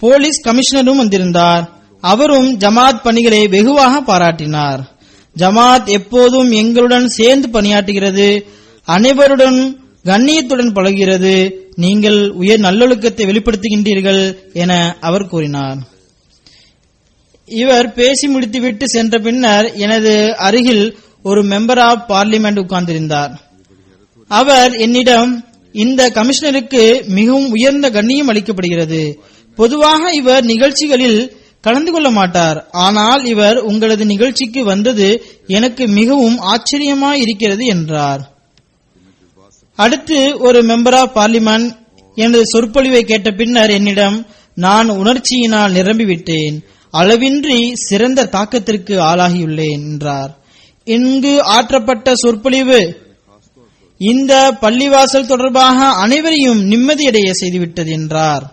போலீஸ் கமிஷனரும் வந்திருந்தார். அவரும் ஜமாத் பணிகளை வெகுவாக பாராட்டினார். ஜமாத் எப்போதும் எங்களுடன் சேர்ந்து பணியாற்றுகிறது, அனைவருடன் கண்ணியத்துடன் பழகுகிறது, நீங்கள் உயர் நல்லொழுக்கத்தை வெளிப்படுத்துகின்றீர்கள் என அவர் கூறினார். இவர் பேசி முடித்துவிட்டு சென்ற பின்னர் எனது அருகில் ஒரு மெம்பர் ஆஃப் பார்லிமெண்ட் உட்கார்ந்திருந்தார். அவர் என்னிடம், இந்த கமிஷனருக்கு மிகவும் உயர்ந்த கண்ணியம் அளிக்கப்படுகிறது. பொதுவாக இவர் நிகழ்ச்சிகளில் கலந்து கொள்ள மாட்டார். ஆனால் இவர் உங்களது நிகழ்ச்சிக்கு வந்தது எனக்கு மிகவும் ஆச்சரியமாய் இருக்கிறது என்றார். அடுத்து ஒரு மெம்பர் ஆஃப் பார்லிமெண்ட் எனது சொற்பொழிவை கேட்ட பின்னர் என்னிடம், நான் உணர்ச்சியினால் நிரம்பிவிட்டேன், அளவின்றி சிறந்த தாக்கத்திற்கு ஆளாகியுள்ளேன் என்றார். இங்கு ஆற்றப்பட்ட சொற்பொழிவு இந்த பள்ளிவாசல் தொடர்பாக அனைவரையும் நிம்மதியடைய செய்துவிட்டது என்றார்.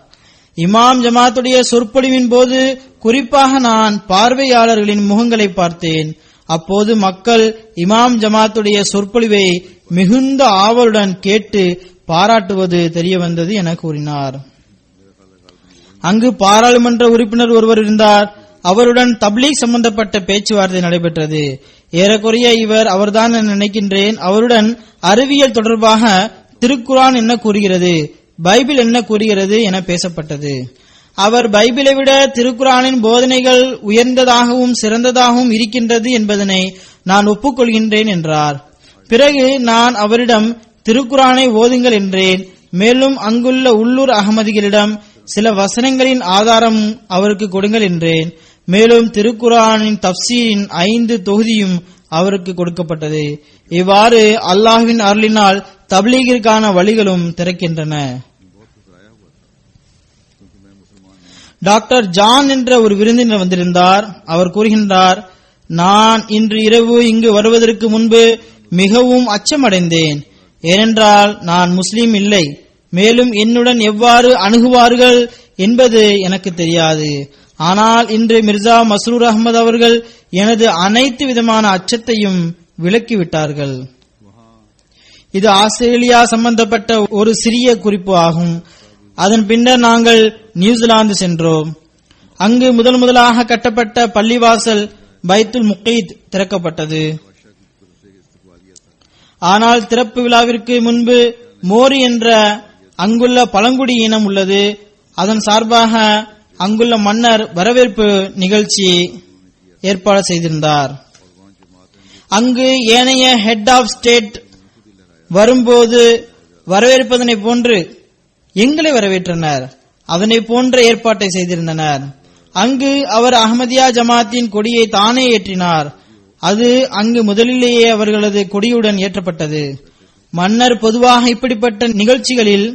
இமாம் ஜமாத்துடைய சொற்பொழிவின் போது குறிப்பாக நான் பார்வையாளர்களின் முகங்களை பார்த்தேன். அப்போது மக்கள் இமாம் ஜமாத்துடைய சொற்பொழிவை மிகுந்த ஆவலுடன் கேட்டு பாராட்டுவது தெரிய வந்தது என கூறினார். அங்கு பாராளுமன்ற உறுப்பினர் ஒருவர் இருந்தார். அவருடன் தப்லீக் சம்பந்தப்பட்ட பேச்சுவார்த்தை நடைபெற்றது. ஏறக்குறைய இவர் அவர்தான் என நினைக்கின்றேன். அவருடன் அறிவியல் தொடர்பாக திருக்குரான் என்ன கூறுகிறது, பைபிள் என்ன கூறுகிறது என பேசப்பட்டது. அவர் பைபிளை விட திருக்குரானின் போதனைகள் உயர்ந்ததாகவும் சிறந்ததாகவும் இருக்கின்றது என்பதனை நான் ஒப்புக்கொள்கின்றேன் என்றார். பிறகு நான் அவரிடம் திருக்குரானை ஓதுங்கள் என்றேன். மேலும் அங்குள்ள உள்ளூர் அகமதிகளிடம் சில வசனங்களின் ஆதாரம் அவருக்கு கொடுங்கள் என்றேன். மேலும் திருக்குரானின் தப்சீரின் 5 தொகுதியும் அவருக்கு கொடுக்கப்பட்டது. இவ்வாறு அல்லாஹ்வின் அருளினால் தப்லீகிற்கான வழிகளும் திறக்கின்றன. டாக்டர் ஜான் என்ற ஒரு விருந்தினர் வந்திருந்தார். அவர் கூறுகின்றார், நான் இன்று இரவு இங்கு வருவதற்கு முன்பு மிகவும் அச்சமடைந்தேன். ஏனென்றால் நான் முஸ்லீம் இல்லை. மேலும் என்னுடன் எவ்வாறு அணுகுவார்கள் என்பது எனக்கு தெரியாது. ஆனால் இன்று மிர்சா மஸ்ரூர் அகமது அவர்கள் எனது அனைத்து விதமான அச்சத்தையும் விலக்கிவிட்டார்கள். இது ஆஸ்திரேலியா சம்பந்தப்பட்ட ஒரு சிறிய குறிப்பு ஆகும். அதன் பின்னர் நாங்கள் நியூசிலாந்து சென்றோம். அங்கு முதலாக கட்டப்பட்ட பள்ளிவாசல் பைத்துல் முகீத் திறக்கப்பட்டது. ஆனால் திறப்பு விழாவிற்கு முன்பு மோரி என்ற அங்குள்ள பழங்குடி இனம் உள்ளது. அதன் சார்பாக அங்குள்ள மன்னர் வரவேற்பு நிகழ்ச்சி ஏற்பாடு செய்திருந்தார். அங்கு ஏனைய ஹெட் ஆஃப் ஸ்டேட் வரும்போது வரவேற்பதனை போன்று எங்களை வரவேற்றனர். அதனை போன்ற ஏற்பாட்டை செய்திருந்தனர். அங்கு அவர் அஹமதியா ஜமாத்தின் கொடியை தானே ஏற்றினார். அது அங்கு முதலிலேயே அவர்களது கொடியுடன் ஏற்றப்பட்டது. மன்னர் பொதுவாக இப்படிப்பட்ட நிகழ்ச்சிகளில்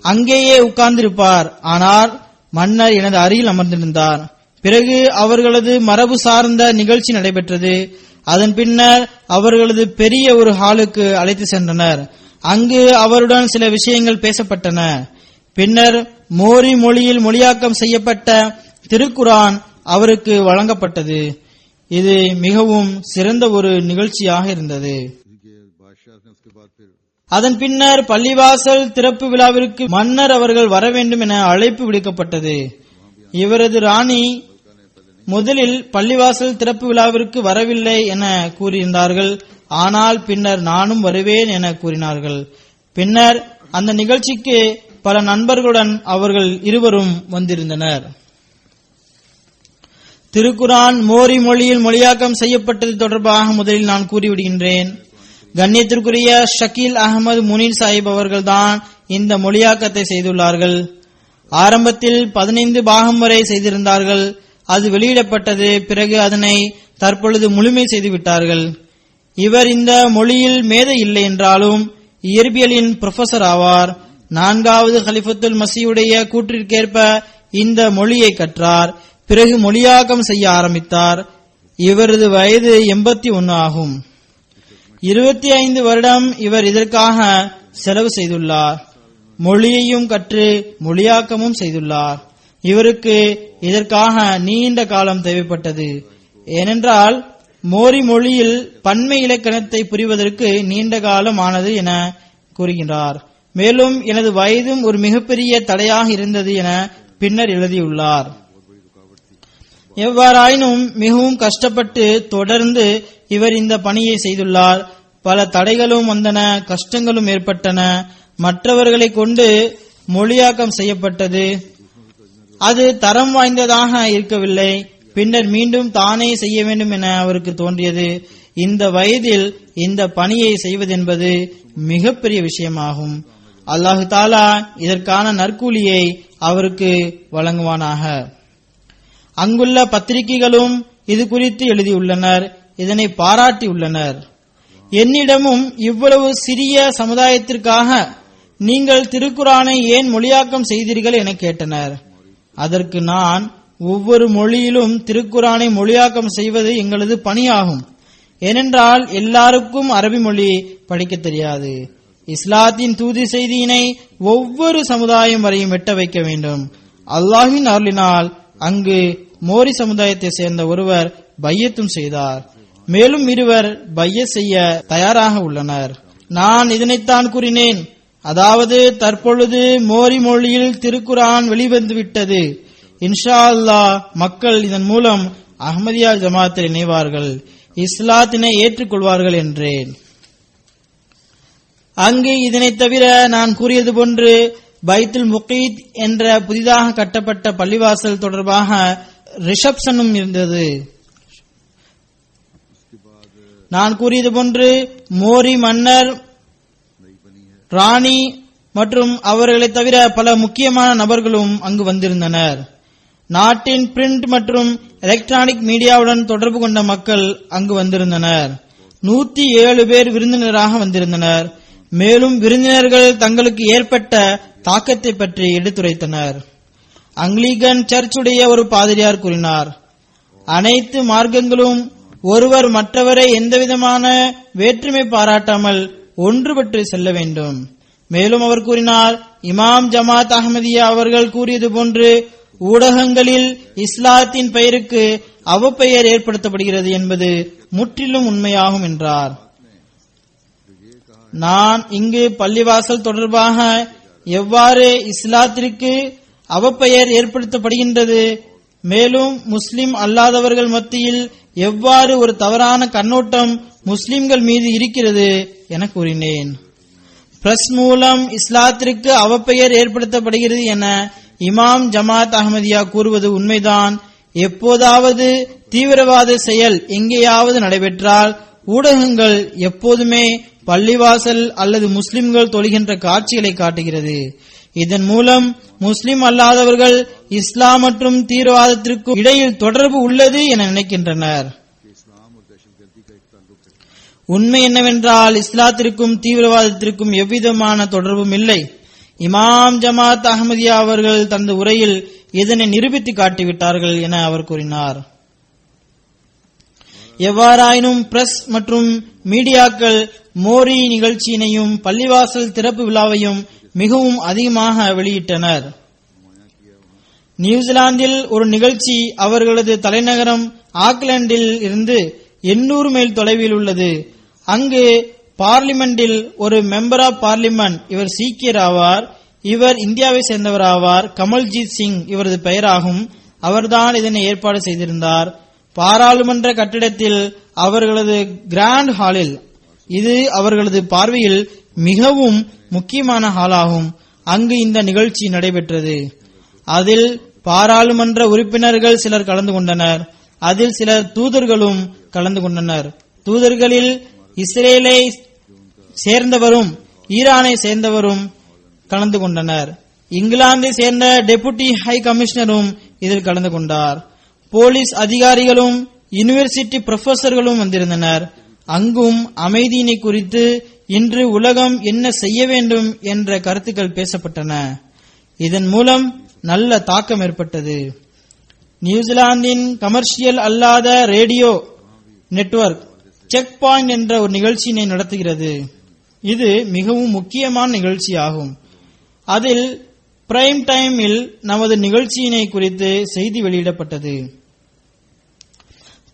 அங்கேயே உட்கார்ந்திருப்பார். ஆனால் மன்னர் எனது அருகில் அமர்ந்திருந்தார். பிறகு அவர்களது மரபு சார்ந்த நிகழ்ச்சி நடைபெற்றது. அதன் பின்னர் அவர்களது பெரிய ஒரு ஹாலுக்கு அழைத்து சென்றனர். அங்கு அவருடன் சில விஷயங்கள் பேசப்பட்டன. பின்னர் மோரி மொழியில் மொழியாக்கம் செய்யப்பட்ட திருக்குரான் அவருக்கு வழங்கப்பட்டது. இது மிகவும் சிறந்த ஒரு நிகழ்ச்சியாக இருந்தது. அதன் பின்னர் பள்ளிவாசல் திறப்பு விழாவிற்கு மன்னர் அவர்கள் வர வேண்டும் என அழைப்பு விடுக்கப்பட்டது. இவரது ராணி முதலில் பள்ளிவாசல் திறப்பு விழாவிற்கு வரவில்லை என கூறியிருந்தார்கள். ஆனால் பின்னர் நானும் வருவேன் என கூறினார்கள். பின்னர் அந்த நிகழ்ச்சிக்கு பல நண்பர்களுடன் அவர்கள் இருவரும் வந்திருந்தனர். திருக்குரான் மோரி மொழியில் மொழியாக்கம் செய்யப்பட்டது தொடர்பாக முதலில் நான் கூறிவிடுகின்றேன். கண்ணியத்திற்குரிய ஷக்கீல் அகமது முனீர் சாஹிப் அவர்கள்தான் இந்த மொழியாக்கத்தை செய்துள்ளார்கள். ஆரம்பத்தில் 15 பாகம் வரை செய்திருந்தார்கள். அது வெளியிடப்பட்டது. பிறகு அதனை தற்பொழுது முழுமை செய்துவிட்டார்கள். இவர் இந்த மொழியில் மேதை இல்லை என்றாலும் இயற்பியலின் புரொஃபசர் ஆவார். 4வது கலிஃபத்துல் மசீஹுடைய கூற்றிற்கேற்ப இந்த மொழியை கற்றார். பிறகு மொழியாக்கம் செய்ய ஆரம்பித்தார். இவரது வயது 81 ஆகும். 25 வருடம் இவர் இதற்காக செலவு செய்துள்ளார். மொழியையும் கற்று மொழியாக்கமும் செய்துள்ளார். இவருக்கு இதற்காக நீண்ட காலம் தேவைப்பட்டது. ஏனென்றால் மோரி மொழியில் பன்மை இலக்கணத்தை புரிவதற்கு நீண்ட காலம் ஆனது என கூறுகிறார். மேலும் எனது வயதும் ஒரு மிகப்பெரிய தடையாக இருந்தது என பின்னர் எழுதியுள்ளார். எவ்வாறாயினும் மிகவும் கஷ்டப்பட்டு தொடர்ந்து இவர் இந்த பணியை செய்துள்ளார். பல தடைகளும் வந்தன, கஷ்டங்களும் ஏற்பட்டன. மற்றவர்களை கொண்டு மொழியாக்கம் செய்யப்பட்டது. அது தரம் வாய்ந்ததாக இருக்கவில்லை. பின்னர் மீண்டும் தானே செய்ய வேண்டும் என அவருக்கு தோன்றியது. இந்த வயதில் இந்த பணியை செய்வதென்பது மிகப்பெரிய விஷயமாகும். அல்லாஹு தாலா இதற்கான நற்கூலியை அவருக்கு வழங்குவானாக. அங்குள்ள பத்திரிகைகளும் இது குறித்து எழுதியுள்ளனர், இதனை பாராட்டியுள்ளனர். என்னிடமும் இவ்வளவு சிறிய சமுதாயத்திற்காக நீங்கள் திருக்குரானை ஏன் மொழியாக்கம் செய்தீர்கள் என கேட்டனர். அதற்கு நான், ஒவ்வொரு மொழியிலும் திருக்குரானை மொழியாக்கம் செய்வது எங்களது பணியாகும். ஏனென்றால் எல்லாருக்கும் அரபி மொழி படிக்க தெரியாது. இஸ்லாத்தின் தூது செய்தியினை ஒவ்வொரு சமுதாயம் வரையும் எட்ட வைக்க வேண்டும். அல்லாஹ்வின் அருளினால் அங்கு மோரி சமுதாயத்தை சேர்ந்த ஒருவர் பையத்தும் செய்தார். மேலும் இருவர் பைய செய்ய தயாராக உள்ளனர். நான் இதனைத்தான் கூறினேன். அதாவது தற்பொழுது மோரி மொழியில் திருக்குரான் வெளிவந்துவிட்டது. இன்ஷா அல்லாஹ் மக்கள் இதன் மூலம் அஹ்மதியா ஜமாத்தில் இணைவார்கள், இஸ்லாத்தினை ஏற்றுக்கொள்வார்கள் என்றேன். அங்கு இதனை தவிர நான் கூறியது போன்று பைத்துல் முகீத் என்ற புதிதாக கட்டப்பட்ட பள்ளிவாசல் தொடர்பாக ரிசப்ஷனும் இருந்தது. நான் கூறியது போன்று மோரி மன்னர், ராணி மற்றும் அவர்களை தவிர பல முக்கியமான நபர்களும் அங்கு வந்திருந்தனர். நாட்டின் பிரிண்ட் மற்றும் எலக்ட்ரானிக் மீடியாவுடன் தொடர்பு கொண்ட மக்கள் அங்கு வந்திருந்தனர். 107 பேர் விருந்தினராக வந்திருந்தனர். மேலும் விருந்தினர்கள் தங்களுக்கு ஏற்பட்ட தாக்கத்தை பற்றி எடுத்துரைத்தனர். அங்கிலிகன் சர்ச்சுடைய ஒரு பாதிரியார் கூறினார், அனைத்து மார்க்கங்களும் ஒருவர் மற்றவரை எந்தவிதமான வேற்றுமை பாராட்டாமல் ஒன்றுபட்டு செல்ல வேண்டும். மேலும் அவர் கூறினார், இமாம் ஜமாத் அஹ்மதியா அவர்கள் கூறியது போன்று ஊடகங்களில் இஸ்லாத்தின் பெயருக்கு அவப்பெயர் ஏற்படுத்தப்படுகிறது என்பது முற்றிலும் உண்மையாகும் என்றார். நான் இங்கு பள்ளிவாசல் தொடர்பாக எவ்வாறு இஸ்லாத்திற்கு அவப்பெயர் ஏற்படுத்தப்படுகின்றது, மேலும் முஸ்லிம் அல்லாதவர்கள் மத்தியில் எவ்வாறு ஒரு தவறான கண்ணோட்டம் முஸ்லிம்கள் மீது இருக்கிறது என கூறினேன். பிரஸ் மூலம் இஸ்லாத்திற்கு அவப்பெயர் ஏற்படுத்தப்படுகிறது என இமாம் ஜமாத் அஹ்மதியா கூறுவது உண்மைதான். எப்போதாவது தீவிரவாத செயல் எங்கேயாவது நடைபெற்றால் ஊடகங்கள் எப்போதுமே பள்ளிவாசல் அல்லது முஸ்லிம்கள் தொழுகின்ற காட்சிகளை காட்டுகிறது. இதன் மூலம் முஸ்லிம் அல்லாதவர்கள் இஸ்லாம் மற்றும் தீவிரவாதத்திற்கு இடையில் தொடர்பு உள்ளது என நினைக்கின்றனர். உண்மை என்னவென்றால் இஸ்லாத்திற்கும் தீவிரவாதத்திற்கும் எவ்விதமான தொடர்பும் இல்லை. இமாம் ஜமாத் அஹ்மதியா அவர்கள் தனது உரையில் இதனை நிரூபித்து காட்டிவிட்டார்கள் என அவர் கூறினார். எவ்வாறாயினும் பிரஸ் மற்றும் மீடியாக்கள் மோரி நிகழ்ச்சியினையும் பள்ளிவாசல் திறப்பு விழாவையும் மிகவும் அதிகமாக வெளியிட்டனர். நியூசிலாந்தில் ஒரு நிகழ்ச்சி அவர்களது தலைநகரம் ஆக்லாந்தில் இருந்து 800 மைல் தொலைவில் உள்ளது. அங்கு பார்லிமெண்டில் ஒரு மெம்பர் ஆஃப் பார்லிமெண்ட், இவர் சீக்கியர் ஆவார், இவர் இந்தியாவை சேர்ந்தவர் ஆவார், கமல்ஜீத் சிங் இவரது பெயராகும். அவர்தான் இதனை ஏற்பாடு செய்திருந்தார். பாராளுமன்ற கட்டிடத்தில் அவர்களது கிராண்ட் ஹாலில், இது அவர்களது பார்வையில் மிகவும் முக்கியமான ஹாலாகும். அங்கு இந்த நிகழ்ச்சி நடைபெற்றது. அதில் பாராளுமன்ற உறுப்பினர்கள் சிலர் கலந்து கொண்டனர். அதில் சிலர் தூதர்களும் கலந்து கொண்டனர். தூதர்களில் இஸ்ரேலை சேர்ந்தவரும் ஈரானை சேர்ந்தவரும் கலந்து கொண்டனர். இங்கிலாந்தை சேர்ந்த டெபுட்டி ஹை கமிஷனரும் இதில் கலந்து கொண்டார். போலீஸ் அதிகாரிகளும் யூனிவர்சிட்டி புரொஃபசர்களும் வந்திருந்தனர். அங்கும் அமைதியினை குறித்து இன்று உலகம் என்ன செய்ய வேண்டும் என்ற கருத்துக்கள் பேசப்பட்டன. இதன் மூலம் நல்ல தாக்கம் ஏற்பட்டது. நியூசிலாந்தின் கமர்ஷியல் அல்லாத ரேடியோ நெட்வொர்க் செக் பாயிண்ட் என்ற ஒரு நிகழ்ச்சியினை நடத்துகிறது. இது மிகவும் முக்கியமான நிகழ்ச்சியாகும். அதில் பிரைம் டைமில் நமது நிகழ்ச்சியினை குறித்து செய்தி வெளியிடப்பட்டது.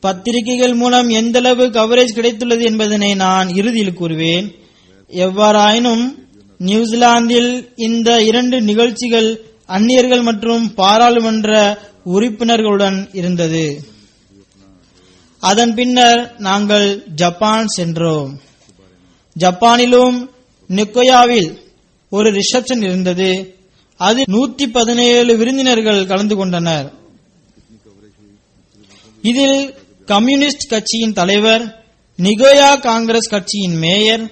பத்திரிகைகள் மூலம் எந்தளவு கவரேஜ் கிடைத்துள்ளது என்பதனை நான் இறுதியில் கூறுவேன். எவ்வாறாயினும் நியூசிலாந்தில் இந்த 2 நிகழ்ச்சிகள் அந்நியர்கள் மற்றும் பாராளுமன்ற உறுப்பினர்களுடன் இருந்தது. அதன் பின்னர் நாங்கள் ஜப்பான் சென்றோம். ஜப்பானிலும் நிக்கோயாவில் ஒரு ரிசப்ஷன் இருந்தது. அதில் 117 விருந்தினர்கள் கலந்து கொண்டனர். இதில் கம்யூனிஸ்ட் கட்சியின் தலைவர், நிகோயா காங்கிரஸ் கட்சியின் மேயர்,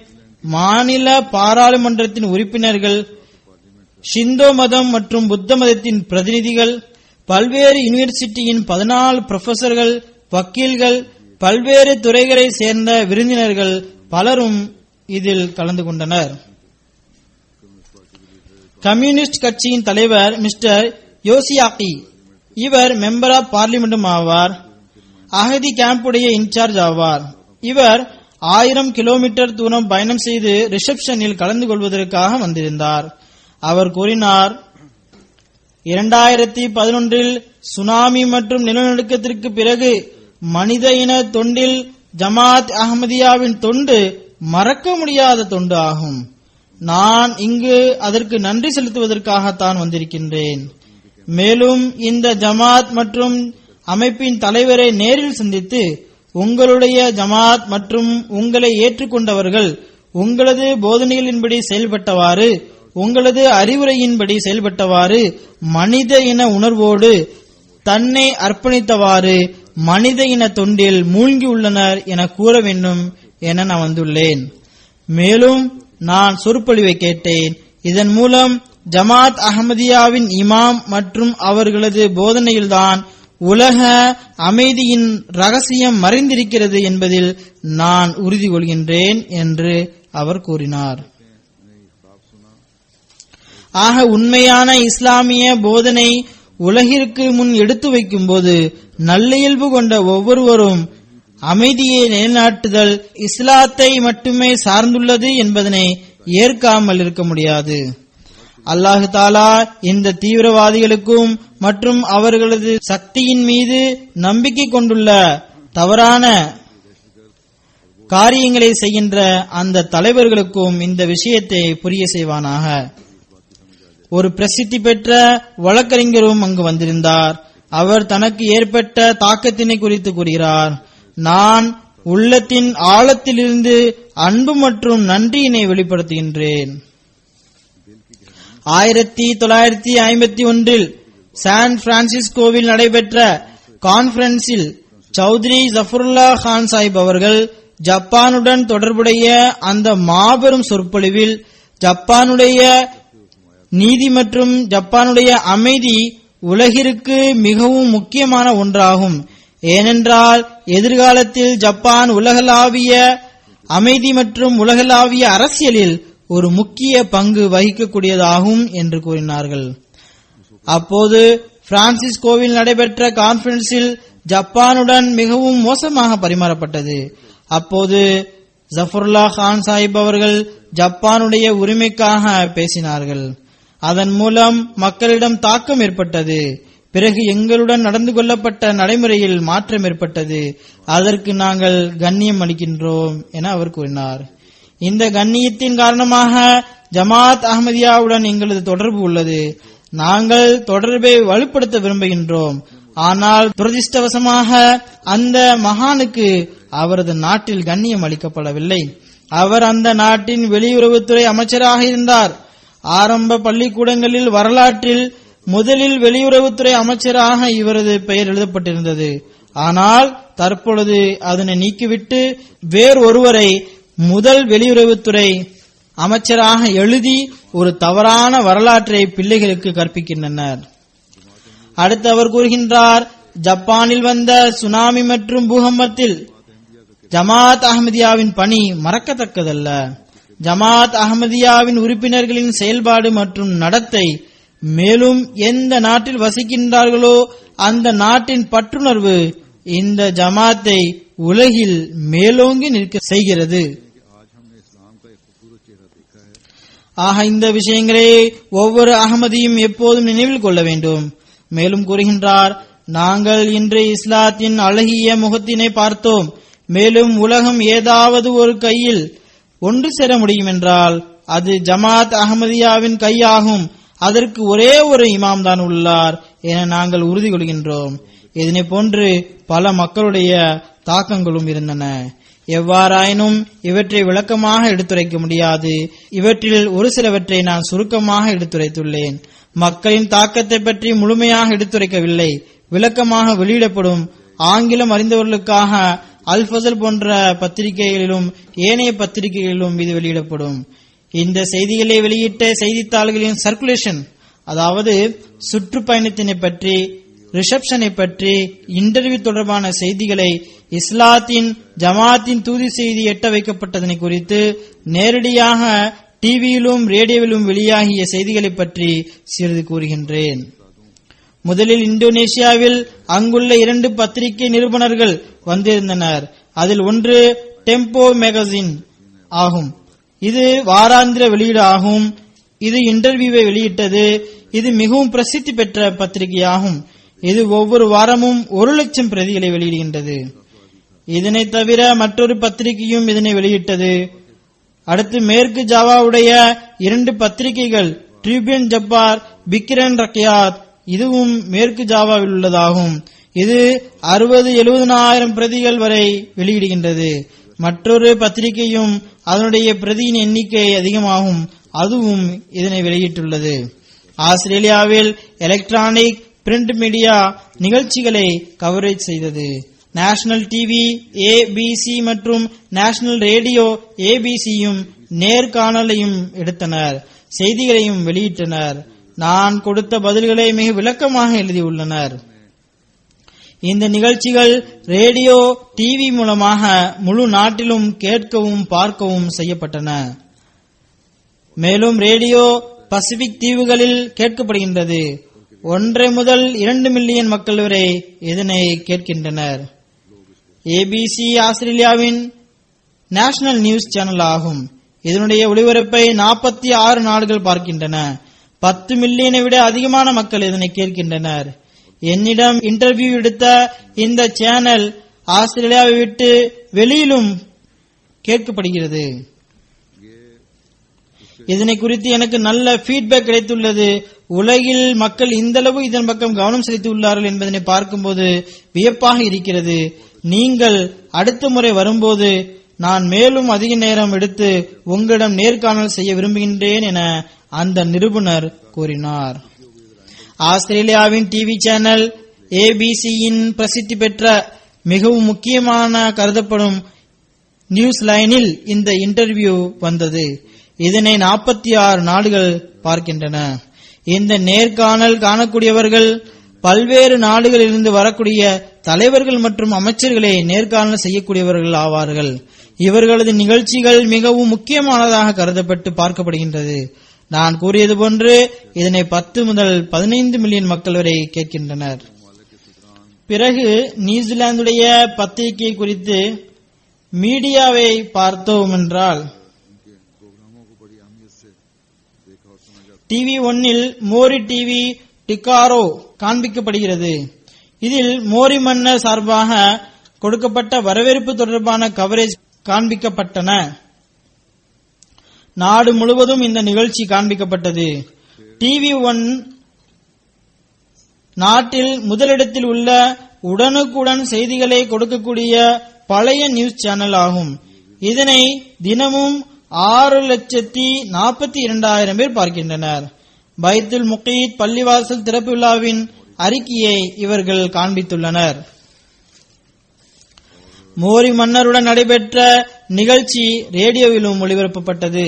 மாநில பாராளுமன்றத்தின் உறுப்பினர்கள், ஷிந்தோ மதம் மற்றும் புத்த மதத்தின் பிரதிநிதிகள், பல்வேறு யூனிவர்சிட்டியின் 14 புரொஃபசர்கள், வக்கீல்கள், பல்வேறு துறைகளை சேர்ந்த விருந்தினர்கள் பலரும் இதில் கலந்து கொண்டனர். கம்யூனிஸ்ட் கட்சியின் தலைவர் மிஸ்டர் யோசியாக்கி, இவர் மெம்பர் ஆஃப் பார்லிமெண்டும் ஆவார். அகதி கேம்புடைய இன்சார்ஜ் ஆவார். இவர் 1000 கிலோமீட்டர் தூரம் பயணம் செய்து ரிசப்ஷனில் கலந்து கொள்வதற்காக வந்திருந்தார். அவர் கூறினார், 2011 சுனாமி மற்றும் நிலநடுக்கத்திற்கு பிறகு மனித இன தொண்டில் ஜமாத் அஹ்மதியாவின் தொண்டு மறக்க முடியாத தொண்டு ஆகும். நான் இங்கு அதற்கு நன்றி செலுத்துவதற்காகத்தான் வந்திருக்கின்றேன். மேலும் இந்த ஜமாத் மற்றும் அமைப்பின் தலைவரை நேரில் சந்தித்து உங்களுடைய ஜமாத் மற்றும் உங்களை ஏற்றுக்கொண்டவர்கள் உங்களது போதனைகளின்படி செயல்பட்டவாறு, உங்களது அறிவுரையின்படி செயல்பட்டவாறு, மனித இன உணர்வோடு தன்னை அர்ப்பணித்தவாறு மனித இன தொண்டில் மூழ்கியுள்ளனர் என கூற வேண்டும் என நான் வந்துள்ளேன். மேலும் நான் சொற்பொழிவை கேட்டேன். இதன் மூலம் ஜமாத் அஹ்மதியாவின் இமாம் மற்றும் அவர்களது போதனையில்தான் உலக அமைதியின் ரகசியம் மறைந்திருக்கிறது என்பதில் நான் உறுதி கொள்கின்றேன் என்று அவர் கூறினார். ஆக உண்மையான இஸ்லாமிய போதனை உலகிற்கு முன் எடுத்து வைக்கும் போது நல்லியல்பு கொண்ட ஒவ்வொருவரும் அமைதியை நிலைநாட்டுதல் இஸ்லாத்தை மட்டுமே சார்ந்துள்ளது என்பதனை ஏற்காமல் இருக்க முடியாது. அல்லாஹு தாலா இந்த தீவிரவாதிகளுக்கும் மற்றும் அவர்களது சக்தியின் மீது நம்பிக்கை கொண்டுள்ள தவறான காரியங்களை செய்கின்ற அந்த தலைவர்களுக்கும் இந்த விஷயத்தை புரிய செய்வானாக. ஒரு பிரசித்தி பெற்ற வழக்கறிஞரும் அங்கு வந்திருந்தார். அவர் தனக்கு ஏற்பட்ட தாக்கத்தினை குறித்து கூறுகிறார். நான் உள்ளத்தின் ஆழத்திலிருந்து அன்பு மற்றும் நன்றியினை வெளிப்படுத்துகின்றேன். 1951 சான் பிரான்சிஸ்கோவில் நடைபெற்ற கான்பரன்ஸில் சௌத்ரி ஜஃபருல்லா கான் சாஹிப் அவர்கள் ஜப்பானுடன் தொடர்புடைய அந்த மாபெரும் சொற்பொழிவில் ஜப்பானுடைய நீதி மற்றும் ஜப்பானுடைய அமைதி உலகிற்கு மிகவும் முக்கியமான ஒன்றாகும். ஏனென்றால் எதிர்காலத்தில் ஜப்பான் உலகளாவிய அமைதி மற்றும் உலகளாவிய அரசியலில் ஒரு முக்கிய பங்கு வகிக்கக்கூடியதாகும் என்று கூறினார்கள். அப்போது பிரான்சிஸ்கோவில் நடைபெற்ற கான்பரன்ஸில் ஜப்பானுடன் மிகவும் மோசமாக பரிமாறப்பட்டது. அப்போது ஜஃபருல்லா கான் சாஹிப் அவர்கள் ஜப்பானுடைய உரிமைக்காக பேசினார்கள். அதன் மூலம் மக்களிடம் தாக்கம் ஏற்பட்டது. பிறகு எங்களுடன் நடந்து கொள்ளப்பட்ட நடைமுறையில் மாற்றம் ஏற்பட்டது. அதற்கு நாங்கள் கண்ணியம் அளிக்கின்றோம் என அவர் கூறினார். இந்த கண்ணியத்தின் காரணமாக ஜமாத் அஹ்மதியாவுடன் எங்களது தொடர்பு உள்ளது. நாங்கள் தொடர்பை வலுப்படுத்த விரும்புகின்றோம். ஆனால் துரதிர்ஷ்டவசமாக அந்த மகானுக்கு அவரது நாட்டில் கண்ணியம் அளிக்கப்படவில்லை. அவர் அந்த நாட்டின் வெளியுறவுத்துறை அமைச்சராக இருந்தார். ஆரம்ப பள்ளிக்கூடங்களில் வரலாற்றில் முதலில் வெளியுறவுத்துறை அமைச்சராக இவரது பெயர் எழுதப்பட்டிருந்தது. ஆனால் தற்பொழுது அதனை நீக்கிவிட்டு வேறொருவரை முதல் வெளியுறவுத்துறை அமைச்சராக எழுதி ஒரு தவறான வரலாற்றை பிள்ளைகளுக்கு கற்பிக்கின்றனர். அடுத்து அவர் கூறுகின்றார், ஜப்பானில் வந்த சுனாமி மற்றும் பூகம்பத்தில் ஜமாத் அஹ்மதியாவின் பணி மறக்கத்தக்கதல்ல. ஜமாத் அஹ்மதியாவின் உறுப்பினர்களின் செயல்பாடு மற்றும் நடத்தை, மேலும் எந்த நாட்டில் வசிக்கின்றார்களோ அந்த நாட்டின் பற்றுணர்வு இந்த ஜமாத்தை உலகில் மேலோங்கி நிற்க செய்கிறது. ஆக இந்த விஷயங்களை ஒவ்வொரு அகமதியும் எப்போதும் நினைவில் கொள்ள வேண்டும். மேலும் கூறுகின்றார், நாங்கள் இன்று இஸ்லாத்தின் அழகிய முகத்தினை பார்த்தோம். மேலும் உலகம் ஏதாவது ஒரு கையில் ஒன்று சேர முடியும் என்றால் அது ஜமாத் அஹ்மதியாவின் கையாகும். அதற்கு ஒரே ஒரு இமாம் தான் உள்ளார் என நாங்கள் உறுதி கொள்கின்றோம். இதனை போன்று பல மக்களுடைய தாக்கங்களும் இருந்தன. எவ்வாறாயினும் இவற்றை விளக்கமாக எடுத்துரைக்க முடியாது. இவற்றில் ஒரு சிலவற்றை நான் சுருக்கமாக எடுத்துரைத்துள்ளேன். மக்களின் தாக்கத்தை பற்றி முழுமையாக எடுத்துரைக்கவில்லை. விளக்கமாக வெளியிடப்படும் ஆங்கிலம் அறிந்தவர்களுக்காக அல் ஃபசல் போன்ற பத்திரிகைகளிலும் ஏனைய பத்திரிகைகளிலும் இது வெளியிடப்படும். இந்த செய்திகளை வெளியிட்ட செய்தித்தாள்களின் சர்க்குலேஷன், அதாவது சுற்றுப்பயணத்தினை பற்றி, ரிசப்ஷனை பற்றி, இன்டர்வியூ தொடர்பான செய்திகளை, இஸ்லாத்தின் ஜமாத்தின் தூதி செய்தி எட்ட வைக்கப்பட்டதனை குறித்து, நேரடியாக டிவியிலும் ரேடியோவிலும் வெளியாகிய செய்திகளை பற்றி சிறிது கூறுகின்றேன். முதலில் இந்தோனேஷியாவில் அங்குள்ள 2 பத்திரிகை நிருபனர்கள் வந்திருந்தனர். அதில் ஒன்று டெம்போ மேகசின் ஆகும். இது வாராந்திர வெளியீடு ஆகும். இது இன்டர்வியூவை வெளியிட்டது. இது மிகவும் பிரசித்தி பெற்ற பத்திரிகையாகும். இது ஒவ்வொரு வாரமும் 1,00,000 பிரதிகளை வெளியிடுகின்றது. இதனை தவிர மற்றொரு பத்திரிகையும் இதனை வெளியிட்டது. அடுத்து மேற்கு ஜாவாவுடைய 2 பத்திரிகைகள் ட்ரிபியூன் ஜப்பார், பிக்ரன் ரக்யாத், இதுவும் மேற்கு ஜாவாவில் உள்ளதாகும். இது 60-70,000 பிரதிகள் வரை வெளியிடுகின்றது. மற்றொரு பத்திரிகையும் அதனுடைய பிரதியின் எண்ணிக்கை அதிகமாகும், அதுவும் இதனை வெளியிட்டுள்ளது. ஆஸ்திரேலியாவில் எலக்ட்ரானிக் பிரிண்ட் மீடியா நிகழ்ச்சிகளை கவரேஜ் செய்தது. நேஷனல் டிவி ஏபிசி மற்றும் நேஷனல் ரேடியோ ஏபிசியும் நேர்காணலையும் எடுத்தனர், செய்திகளையும் வெளியிட்டனர். நான் கொடுத்த பதில்களை மிக விளக்கமாக எழுதியுள்ளனர். இந்த நிகழ்ச்சிகள் ரேடியோ டிவி மூலமாக முழு நாட்டிலும் கேட்கவும் பார்க்கவும் செய்யப்பட்டன. மேலும் ரேடியோ பசிபிக் தீவுகளில் கேட்கப்படுகின்றது. 1 முதல் 2 மில்லியன் மக்கள் வரை இதனை கேட்கின்றனர். ஏபிசி ஆஸ்திரேலியாவின் நேஷனல் நியூஸ் சேனல் ஆகும். இதனுடைய ஒளிபரப்பை 46 நாடுகள் பார்க்கின்றன. 10 மில்லியனை விட அதிகமான மக்கள் இதனை கேட்கின்றனர். என்னிடம் இன்டர்வியூ எடுத்த இந்த சேனல் ஆஸ்திரேலியாவை விட்டு வெளியிலும் கேட்கப்படுகிறது. இதனை குறித்து எனக்கு நல்ல ஃபீட்பேக் கிடைத்துள்ளது. உலகில் மக்கள் இந்தளவு இதன் பக்கம் கவனம் செலுத்தியுள்ளார்கள் என்பதனை பார்க்கும்போது வியப்பாக இருக்கிறது. நீங்கள் அடுத்த முறை வரும்போது நான் மேலும் அதிக நேரம் எடுத்து உங்களிடம் நேர்காணல் செய்ய விரும்புகின்றேன் என அந்த நிருபர் கூறினார். ஆஸ்திரேலியாவின் டிவி சேனல் ஏபிசியின் பிரசித்தி பெற்ற மிகவும் முக்கியமான கருதப்படும் நியூஸ் லைனில் இந்த இன்டர்வியூ வந்தது. இதனை 46 நாடுகள் பார்க்கின்றன. இந்த நேர்காணல் காணக்கூடியவர்கள் பல்வேறு நாடுகளிலிருந்து வரக்கூடிய தலைவர்கள் மற்றும் அமைச்சர்களை நேர்காணல் செய்யக்கூடியவர்கள் ஆவார்கள். இவர்களது நிகழ்ச்சிகள் மிகவும் முக்கியமானதாக கருதப்பட்டு பார்க்கப்படுகின்றது. நான் கூறியது போன்று இதனை 10 முதல் 15 மில்லியன் மக்கள் வரை கேட்கின்றனர். பிறகு நியூசிலாந்துடைய பத்திரிகை குறித்து மீடியாவை பார்த்தோம் என்றால் டிவி 1 மோரி டிவி டிகாரோ காண்பிக்கப்படுகிறது. இதில் மோரி மன்னர் சார்பாக கொடுக்கப்பட்ட வரவேற்பு தொடர்பான கவரேஜ் காண்பிக்கப்பட்டன. நாடு முழுவதும் இந்த நிகழ்ச்சி காண்பிக்கப்பட்டது. டிவி 1 நாட்டில் முதலிடத்தில் உள்ள உடனுக்குடன் செய்திகளை கொடுக்கக்கூடிய பழைய நியூஸ் சேனல் ஆகும். இதனை தினமும் 6,42,000 பேர் பார்க்கின்றனர். பைத்துல் முகீத் பள்ளிவாசல் திறப்பு விழாவின் அறிக்கையை இவர்கள் காண்பித்துள்ளனர். மோரி மன்னருடன் நடைபெற்ற நிகழ்ச்சி ரேடியோவிலும் ஒளிபரப்பப்பட்டது.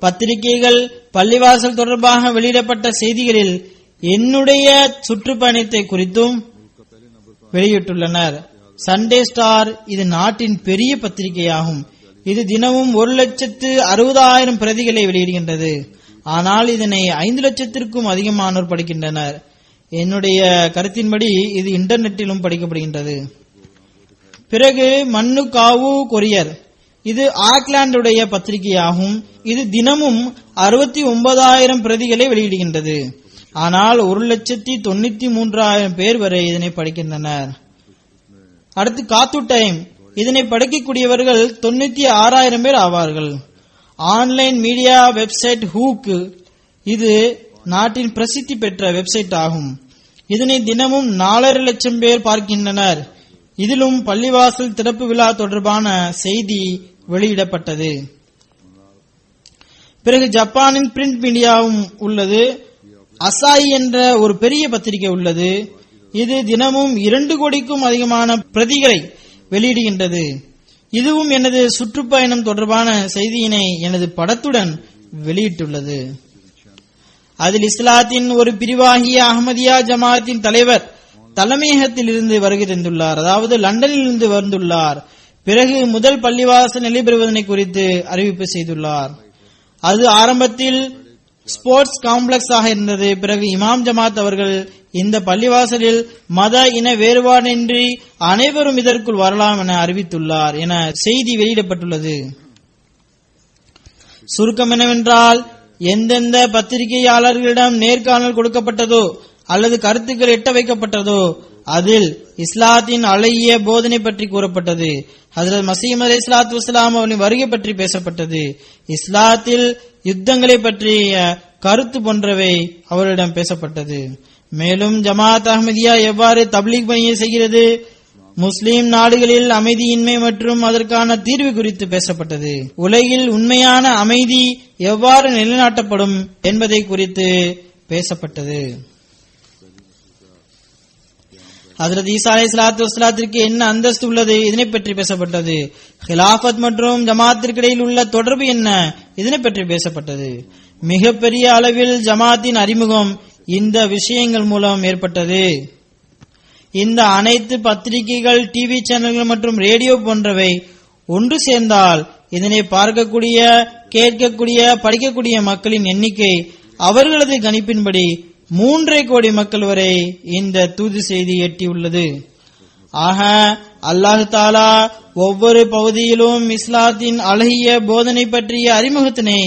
பத்திரிகைகள் பள்ளிவாசல் தொடர்பாக வெளியிடப்பட்ட செய்திகளில் என்னுடைய சுற்றுப்பயணத்தை குறித்தும் வெளியிட்டுள்ளனர். சண்டே ஸ்டார் இது நாட்டின் பெரிய பத்திரிகையாகும். இது தினமும் 1,60,000 பிரதிகளை வெளியிடுகின்றது. ஆனால் இதனை 5 லட்சத்திற்கும் அதிகமானோர் படிக்கின்றனர். என்னுடைய கருத்தின்படி இது இன்டர்நெட்டிலும் படிக்கப்படுகின்றது. பிறகு மன்னுகாவு கொரியர் இது ஆக்லாந்துடைய பத்திரிகையாகும். இது தினமும் 69,000 பிரதிகளை வெளியிடுகின்றது. ஆனால் 1,93,000 பேர் வரை இதனை படிக்கின்றனர். அடுத்து காத்து டைம் இதனை படிக்கக்கூடியவர்கள் 96,000 பேர் ஆவார்கள். ஆன்லைன் மீடியா வெப்சைட் ஹூக் இது நாட்டின் பிரசித்தி பெற்ற வெப்சைட் ஆகும். இதனை தினமும் 4.5 லட்சம் பேர் பார்க்கின்றனர். இதிலும் பள்ளிவாசல் திறப்பு விழா தொடர்பான செய்தி வெளியிடப்பட்டது. பிறகு ஜப்பானின் பிரிண்ட் மீடியாவும் உள்ளது. அசாயி என்ற ஒரு பெரிய பத்திரிகை உள்ளது. இது தினமும் 2 கோடிக்கும் அதிகமான பிரதிகளை வெளியிடுகின்றது. இதுவும் எனது சுற்றுப்பயணம் தொடர்பான செய்தியினை எனது படத்துடன் வெளியிட்டுள்ளது. அதில் இஸ்லாத்தின் ஒரு பிரிவாகிய அஹமதியா ஜமாத்தின் தலைவர் தலைமையகத்தில் இருந்து வருகை தந்துள்ளார், அதாவது லண்டனில் இருந்து வந்துள்ளார். பிறகு முதல் பள்ளிவாசல் நிலை பெறுவதனை குறித்து அறிவிப்பு செய்துள்ளார். அது ஆரம்பத்தில் ஸ்போர்ட்ஸ் காம்ப்ளெக்ஸ் ஆக இருந்தது. பிறகு இமாம் ஜமாத் அவர்கள் இந்த பள்ளிவாசலில் மத இன வேறுபாடின்றி அனைவரும் இதற்குள் வரலாம் என அறிவித்துள்ளார் என செய்தி வெளியிடப்பட்டுள்ளது. சுருக்கம் என்னவென்றால், எந்தெந்த பத்திரிகையாளர்களிடம் நேர்காணல் கொடுக்கப்பட்டதோ அல்லது கருத்துக்கள் எட்ட வைக்கப்பட்டதோ அதில் இஸ்லாத்தின் அழகிய போதனை பற்றி கூறப்பட்டது. ஹஜ்ரத் மஸீஹ் அலைஹிஸ்ஸலாத்து வஸ்ஸலாம் அவர்களின் வருகை பற்றி பேசப்பட்டது. இஸ்லாத்தில் யுத்தங்களை பற்றிய கருத்து போன்றவை அவரிடம் பேசப்பட்டது. மேலும் ஜமாத் அஹ்மதியா எவ்வாறு தப்லீக் பணியை செய்கிறது, முஸ்லிம் நாடுகளில் அமைதியின்மை மற்றும் அதற்கான தீர்வு குறித்து பேசப்பட்டது. உலகில் உண்மையான அமைதி எவ்வாறு நிலைநாட்டப்படும் என்பதை குறித்து பேசப்பட்டது. ஹஜ்ரத் ஈசா அலைஹிஸ்ஸலாத்து வஸ்ஸலாத்திற்கு என்ன அந்தஸ்து உள்ளது, இதனை பற்றி பேசப்பட்டது. ஹிலாஃபத் மற்றும் ஜமாத்திற்கு இடையில் உள்ள தொடர்பு என்ன, இதனை பற்றி பேசப்பட்டது. மிகப்பெரிய அளவில் ஜமாத்தின் அறிமுகம் இந்த விஷயங்கள் மூலம் ஏற்பட்டது. இந்த அனைத்து பத்திரிகைகள், டிவி சேனல்கள் மற்றும் ரேடியோ போன்றவை ஒன்று சேர்ந்தால் இதனை பார்க்கக்கூடிய, கேட்கக்கூடிய, படிக்கக்கூடிய மக்களின் எண்ணிக்கை அவர்களது கணிப்பின்படி 3 கோடி மக்கள் வரை இந்த தூது செய்தி எட்டியுள்ளது. ஆக அல்லாஹ் தஆலா ஒவ்வொரு பகுதியிலும் இஸ்லாத்தின் அழகிய போதனை பற்றிய அறிமுகத்தினை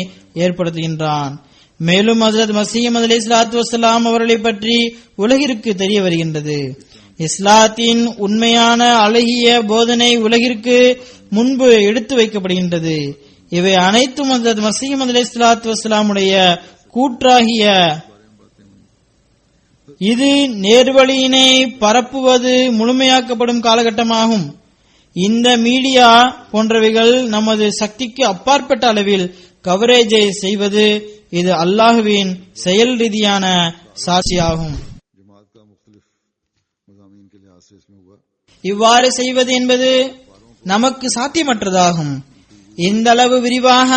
ஏற்படுத்துகின்றான். மேலும் ஹஜ்ரத் மஸீஹ் அலைஹிஸ்ஸலாத்து வஸ்ஸலாம் அவர்களை பற்றி உலகிற்கு தெரிய வருகின்றது. இஸ்லாத்தின் உண்மையான அழகிய போதனை உலகிற்கு முன்பு எடுத்து வைக்கப்படுகின்றது. இவை அனைத்தும் ஹஜ்ரத் மஸீஹ் அலைஹிஸ்ஸலாத்து வஸ்ஸலாமுடைய கூற்றாகிய இது நேர்வழியினை பரப்புவது முழுமையாக்கப்படும் காலகட்டமாகும். இந்த மீடியா போன்றவைகள் நமது சக்திக்கு அப்பாற்பட்ட அளவில் கவரேஜை செய்வது இது அல்லாஹ்வின் செயல் ரீதியான சாட்சியாகும். இவ்வாறு செய்வது என்பது நமக்கு சாத்தியமற்றதாகும். இந்த அளவு விரிவாக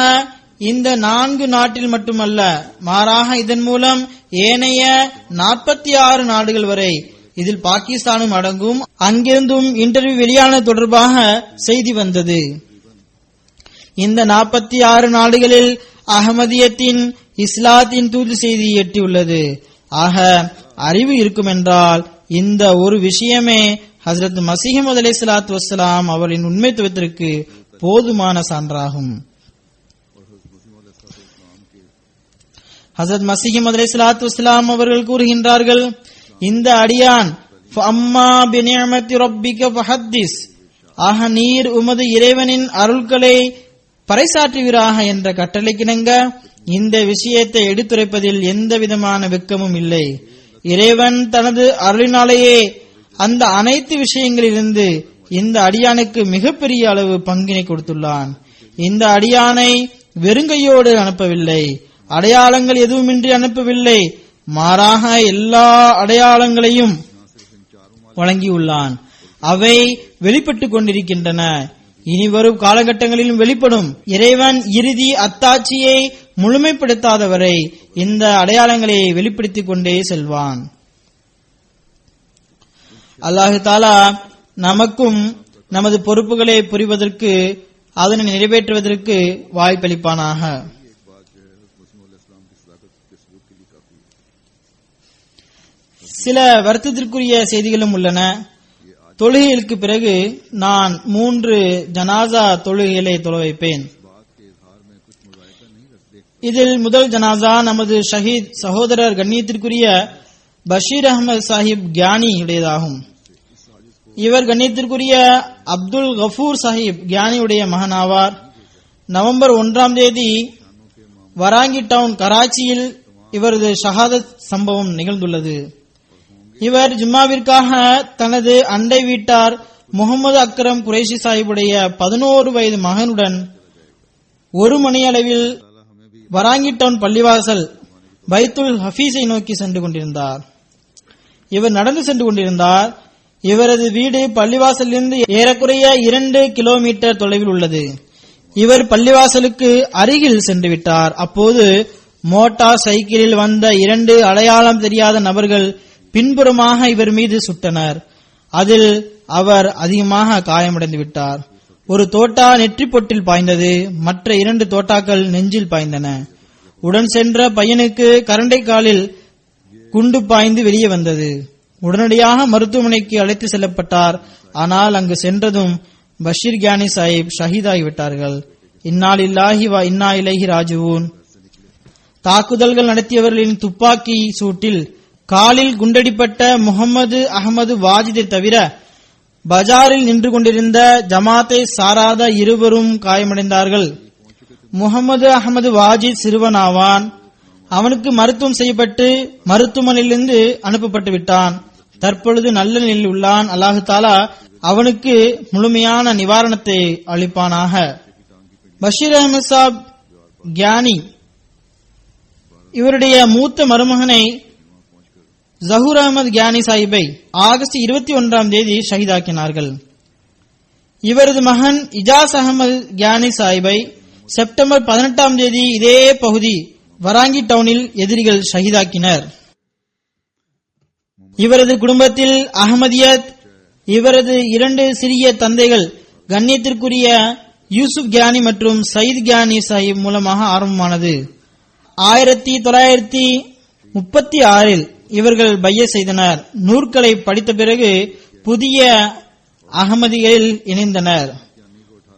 இந்த 4 நாட்டில் மட்டுமல்ல, மாறாக இதன் மூலம் ஏனைய 46 நாடுகள் வரை, இதில் பாகிஸ்தானும் அடங்கும், அங்கிருந்தும் இன்டர்வியூ வெளியான தொடர்பாக செய்தி வந்தது. இந்த 46 நாடுகளில் அஹ்மதியத்தின் இஸ்லாத்தின் தூது செய்தி எட்டியுள்ளது. ஆக அறிவு இருக்குமென்றால் இந்த ஒரு விஷயமே ஹஜ்ரத் மஸீஹ் அலைஹிஸ்ஸலாத்து வஸ்ஸலாம் அவரின் உண்மைத்துவத்திற்கு போதுமான சான்றாகும். ஹஜ்ரத் மஸீஹ் அலைஹிஸ்ஸலாத்து வஸ்ஸலாம் அவர்கள் கூறுகின்றார்கள், இந்த அடியான் ஃபஅம்மா பிநிஅமத்தி ரப்பிக ஃபஹத்திஸ், ஆக நீர் உமது இறைவனின் அருள்களை பறைசாற்றுவீராக என்ற கட்டளைக்கிணங்க இந்த விஷயத்தை எடுத்துரைப்பதில் எந்த விதமான வெட்கமும் இல்லை. இறைவன் தனது அருளினாலேயே அந்த அனைத்து விஷயங்களிலிருந்து இந்த அடியானுக்கு மிகப்பெரிய அளவு பங்கினை கொடுத்துள்ளான். இந்த அடியானை வெறுங்கையோடு அனுப்பவில்லை, அடையாளங்கள் எதுவுமின்றி அனுப்பவில்லை, மாறாக எல்லா அடையாளங்களையும் வழங்கியுள்ளான். அவை வெளிப்பட்டுக் கொண்டிருக்கின்றன, இனி வரும் காலகட்டங்களிலும் வெளிப்படும். இறைவன் இறுதி அத்தாட்சியை முழுமைப்படுத்தாதவரை இந்த அடையாளங்களை வெளிப்படுத்திக் கொண்டே செல்வான். அல்லாஹு தாலா நமக்கும் நமது பொறுப்புகளை புரிவதற்கு, அதனை நிறைவேற்றுவதற்கு வாய்ப்பளிப்பானாக. சில வருத்தத்திற்குரிய செய்திகளும் உள்ளன. தொழுகைகளுக்கு பிறகு நான் 3 ஜனாசா தொழுகைகளை தொழ வைப்பேன். இதில் முதல் ஜனாசா நமது ஷஹீத் சகோதரர் கண்ணியத்திற்குரிய பஷீர் அஹமது சாஹிப் கியானி உடையதாகும். இவர் கண்ணியத்திற்குரிய அப்துல் கஃபூர் சாஹிப் கியானியுடைய மகனாவார். நவம்பர் 1ஆம் தேதி வராங்கி டவுன் கராச்சியில் இவரது ஷஹாதத் சம்பவம் நிகழ்ந்துள்ளது. இவர் ஜும்மாவிற்காக தனது அண்டை வீட்டார் முகமது அக்ரம் குறைஷி சாஹிபுடைய 11 வயது மகனுடன் 1 மணி அளவில் வராங்கி டவுன் பள்ளிவாசல் பைத்துல் ஹபீஸை நோக்கி சென்று கொண்டிருந்தார். இவர் நடந்து சென்று கொண்டிருந்தார். இவரது வீடு பள்ளிவாசலிலிருந்து ஏறக்குறைய 2 கிலோமீட்டர் தொலைவில் உள்ளது. இவர் பள்ளிவாசலுக்கு அருகில் சென்று விட்டார். அப்போது மோட்டார் சைக்கிளில் வந்த 2 அடையாளம் தெரியாத நபர்கள் பின்புறமாக இவர் மீது சுட்டனர். அதில் அவர் அதிகமாக காயமடைந்து விட்டார். ஒரு தோட்டா நெற்றி பொட்டில் பாய்ந்தது, மற்ற 2 தோட்டாக்கள் நெஞ்சில் பாய்ந்தன. உடன் சென்ற பையனுக்கு கரண்டை காலில் குண்டு பாய்ந்து வெளியே வந்தது. உடனடியாக மருத்துவமனைக்கு அழைத்து செல்லப்பட்டார். ஆனால் அங்கு சென்றதும் பஷீர் கியானி சாஹிப் ஷஹீதாகிவிட்டார்கள். இன்னா லில்லாஹி வ இன்னா இலைஹி ராஜிஊன். தாக்குதல்கள் நடத்தியவர்களின் துப்பாக்கி சூட்டில் காலில் குண்டடிப்பட்ட முகமது அகமது வாஜிதை தவிர பஜாரில் நின்று கொண்டிருந்த ஜமாத்தை சாராத இருவரும் காயமடைந்தார்கள். முகமது அகமது வாஜித் சிறுவனாவான். அவனுக்கு மருத்துவம் செய்யப்பட்டு மருத்துவமனையிலிருந்து அனுப்பப்பட்டு விட்டான். தற்பொழுது நல்ல நிலையில் உள்ளான். அல்லாஹு தாலா அவனுக்கு முழுமையான நிவாரணத்தை அளிப்பானாக. பஷீர் அஹமது சாப் கியானி இவருடைய மூத்த மருமகனை ஜஹூர் அஹமது கியானி சாஹிப்பை ஆகஸ்ட் 21 ஷஹீதாக்கினார்கள். இவரது மகன் இஜாஸ் அகமது கியானி சாஹிப்பை செப்டம்பர் 18 இதே பகுதி வராங்கி டவுனில் எதிரிகள் ஷஹீதாக்கினர். இவரது குடும்பத்தில் அகமதியத் இவரது 2 சிறிய தந்தைகள் கண்ணியத்திற்குரிய யூசுப் கியானி மற்றும் சயீத் கியானி சாஹிப் மூலமாக ஆரம்பமானது. 1936 இவர்கள் பைய செய்தனர். நூற்களை படித்த பிறகு புதிய அகமதிகளில் இணைந்தனர்.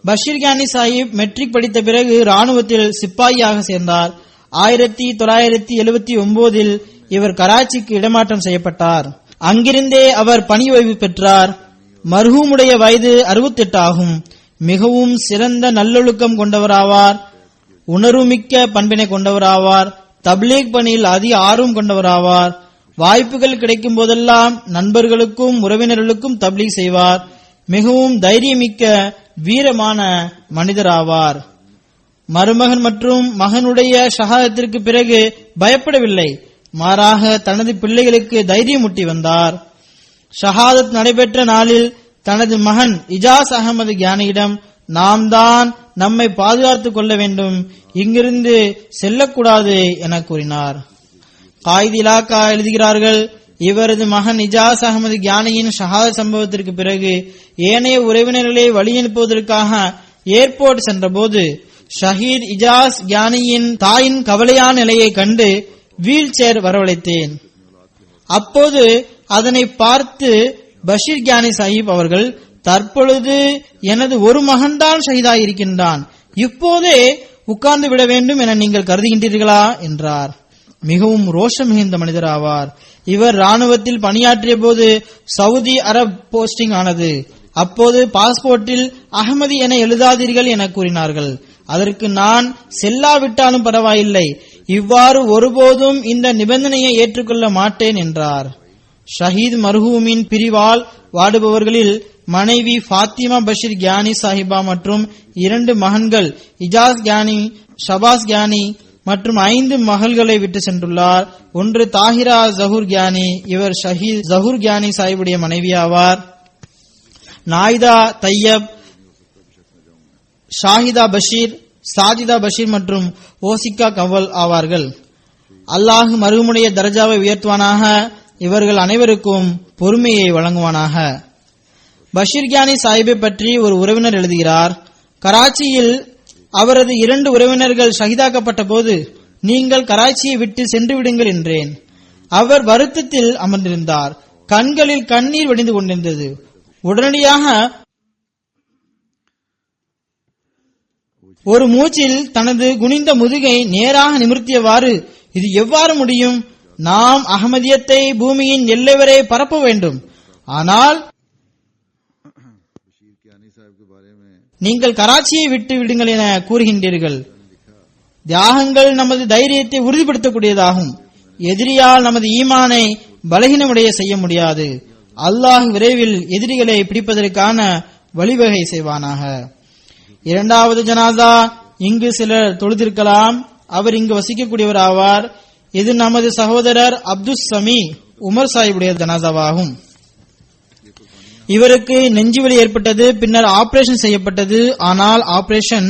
பஷீர் கியானி சாஹிப் மெட்ரிக் படித்த பிறகு ராணுவத்தில் சிப்பாயியாக சேர்ந்தார். 1979 இவர் கராச்சிக்கு இடமாற்றம் செய்யப்பட்டார். அங்கிருந்தே அவர் பணி ஓய்வு பெற்றார். மர்ஹூமுடைய வயது 68 ஆகும். மிகவும் சிறந்த நல்லொழுக்கம் கொண்டவராவார். உணர்வுமிக்க பண்பினை கொண்டவராவார். தப்லீக் பணியில் அதிக ஆர்வம் கொண்டவராவார். வாய்ப்புகள் கிடைக்கும் போதெல்லாம் நண்பர்களுக்கும் உறவினர்களுக்கும் தப்லீக் செய்வார். மிகவும் தைரியமிக்க வீரமான மனிதராவார். மருமகன் மற்றும் மகனுடைய ஷஹாதத்திற்கு பிறகு பயப்படவில்லை. மாறாக தனது பிள்ளைகளுக்கு தைரியமூட்டி வந்தார். ஷஹாதத் நடைபெற்ற நாளில் தனது மகன் இஜாஸ் அகமது கியானியிடம் நாம் தான் நம்மை பாதுகாத்துக் கொள்ள வேண்டும், இங்கிருந்து செல்லக்கூடாது என கூறினார். காயித் இலாக்கா எழுதுகிறார்கள், இவரது மகன் இஜாஸ் அகமது கியானியின் ஷஹாதத் சம்பவத்திற்கு பிறகு ஏனைய உறவினர்களை வழியனுப்புவதற்காக ஏர்போர்ட் சென்றபோது ஷஹீத் இஜாஸ் கியானியின் தாயின் கவலையான நிலையை கண்டு வீல் சேர் வரவழைத்தேன். அப்போது அதனை பார்த்து பஷீர் கியானி சாஹிப் அவர்கள், தற்பொழுது எனது ஒரு மகன்தான் ஷஹீதாயிருக்கின்றான், இப்போதே உட்கார்ந்து விட வேண்டும் என நீங்கள் கருதுகின்றீர்களா என்றார். மிகவும் ரோஷம் மிகுந்த மனிதர் ஆவார். இவர் ராணுவத்தில் பணியாற்றிய போது சவுதி அரப் போஸ்டிங் ஆனது. அப்போது பாஸ்போர்ட்டில் அகமதி என எழுதாதீர்கள் என கூறினார்கள். அதற்கு நான் செல்லாவிட்டாலும் பரவாயில்லை, இவ்வாறு ஒருபோதும் இந்த நிபந்தனையை ஏற்றுக்கொள்ள மாட்டேன் என்றார். ஷஹீத் மர்ஹூமின் பிரிவால் வாடுபவர்களில் மனைவி ஃபாத்திமா பஷீர் கியானி சாஹிபா மற்றும் 2 மகன்கள் இஜாஸ் கியானி, ஷபாஸ் கியானி மற்றும் 5 மகள்களை விட்டு சென்றுள்ளார். ஒன்று தாஹிரா ஜஹூர் கியானி, இவர் ஷஹீத் ஜஹூர் கியானி சாஹிபுடைய மனைவி ஆவார். நாயிதா தையப், ஷாஹிதா பஷீர், சாஜிதா பஷீர் மற்றும் ஓசிகா கவல் ஆவார்கள். அல்லாஹ் மர்ஹூமுடைய தரஜாவை உயர்த்துவானாக. இவர்கள் அனைவருக்கும் பொறுமையை வழங்குவானாக. பஷீர் கியானி சாஹிப்பை பற்றி ஒரு உறவினர் எழுதுகிறார், கராச்சியில் அவரது 2 உறவினர்கள் ஷஹீதாக்கப்பட்ட போது நீங்கள் கராச்சியை விட்டு சென்று விடுங்கள் என்றேன். அவர் வருத்தத்தில் அமர்ந்திருந்தார். கண்களில் கண்ணீர் வடிந்து கொண்டிருந்தது. உடனடியாக ஒரு மூச்சில் தனது குனிந்த முதுகை நேராக நிமிர்த்தியவாறு, இது எவ்வாறு முடியும்? நாம் அகமதியத்தை பூமியின் எல்லை வரை பரப்ப வேண்டும். ஆனால் நீங்கள் கராச்சியை விட்டு விடுங்கள் என கூறுகின்றீர்கள். தியாகங்கள் நமது தைரியத்தை உறுதிப்படுத்தக்கூடியதாகும். எதிரியால் நமது ஈமானை பலகீனமுடைய செய்ய முடியாது. அல்லாஹ் விரைவில் எதிரிகளை பிடிப்பதற்கான வழிவகை செய்வானாக. 2வது ஜனாசா இங்கு சிலர் தொழுதிருக்கலாம். அவர் இங்கு வசிக்கக்கூடியவர் ஆவார். இது நமது சகோதரர் அப்துல் சமி உமர் சாஹிபுடைய ஜனாசாவாகும். இவருக்கு நெஞ்சுவலி ஏற்பட்டது. பின்னர் ஆபரேஷன் செய்யப்பட்டது. ஆனால் ஆபரேஷன்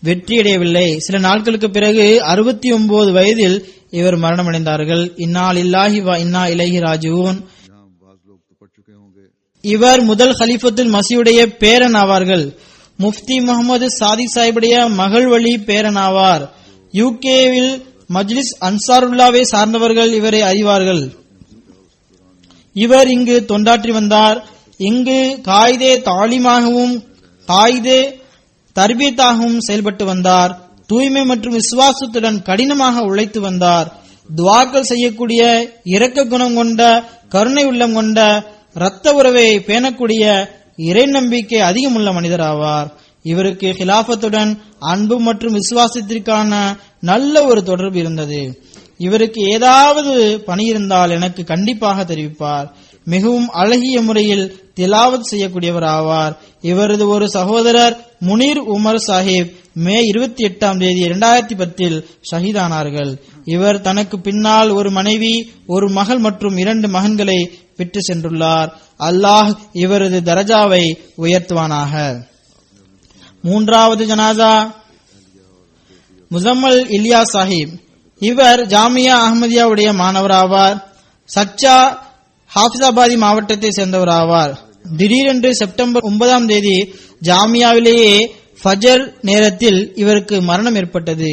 வெற்றியடையவில்லை. சில நாட்களுக்கு பிறகு 69 வயதில் இவர் மரணமடைந்தார்கள். இன்னா லில்லாஹி வ இன்னா இலைஹி ராஜிஊன். இவர் முதல் ஹலீஃபத்துல் மஸீஹுடைய பேரன் ஆவார்கள். முஃப்தி முகமது சாதிக் சாஹிபுடைய மகள் வழி பேரன் ஆவார். யூகேவில் மஜ்லிஸ் அன்சாருல்லாவை சார்ந்தவர்கள் இவரை அறிவார்கள். இவர் இங்கு தொண்டாற்றி வந்தார். இங்கு காயிதே தாலிமாகவும் காயிதே தர்பியத்தாகவும் செயல்பட்டு வந்தார். தூய்மை மற்றும் விசுவாசத்துடன் கடினமாக உழைத்து வந்தார். துவாக்கள் செய்யக்கூடிய இரக்க குணம் கொண்ட, கருணை உள்ளம் கொண்ட, இரத்த உறவை பேணக்கூடிய, இறை நம்பிக்கை அதிகமுள்ள மனிதர் ஆவார். இவருக்கு ஹிலாஃபத்துடன் அன்பு மற்றும் விசுவாசத்திற்கான நல்ல ஒரு தொடர்பு இருந்தது. இவருக்கு ஏதாவது பணி இருந்தால் எனக்கு கண்டிப்பாக தெரிவிப்பார். மிகவும் அழகிய முறையில் திலாவத் செய்யக்கூடியவர் ஆவார். இவரது ஒரு சகோதரர் முனீர் உமர் சாஹிப் மே 28 2010 ஷஹீதானார்கள். இவர் தனக்கு பின்னால் ஒரு மனைவி, ஒரு மகள் மற்றும் 2 மகன்களை பெற்று சென்றுள்ளார். அல்லாஹ் இவரது தரஜாவை உயர்த்துவானாக. 3வது ஜனாசா முசம்மல் இலியா சாஹிப். இவர் ஜாமியா அஹ்மதியாவுடைய மாணவர் ஆவார். சச்சா ஹாஃபிசாபாதி மாவட்டத்தை சேர்ந்தவர் ஆவார். திடீரென்று செப்டம்பர் 9 ஜாமியாவிலேயே ஃபஜர் நேரத்தில் இவருக்கு மரணம் ஏற்பட்டது.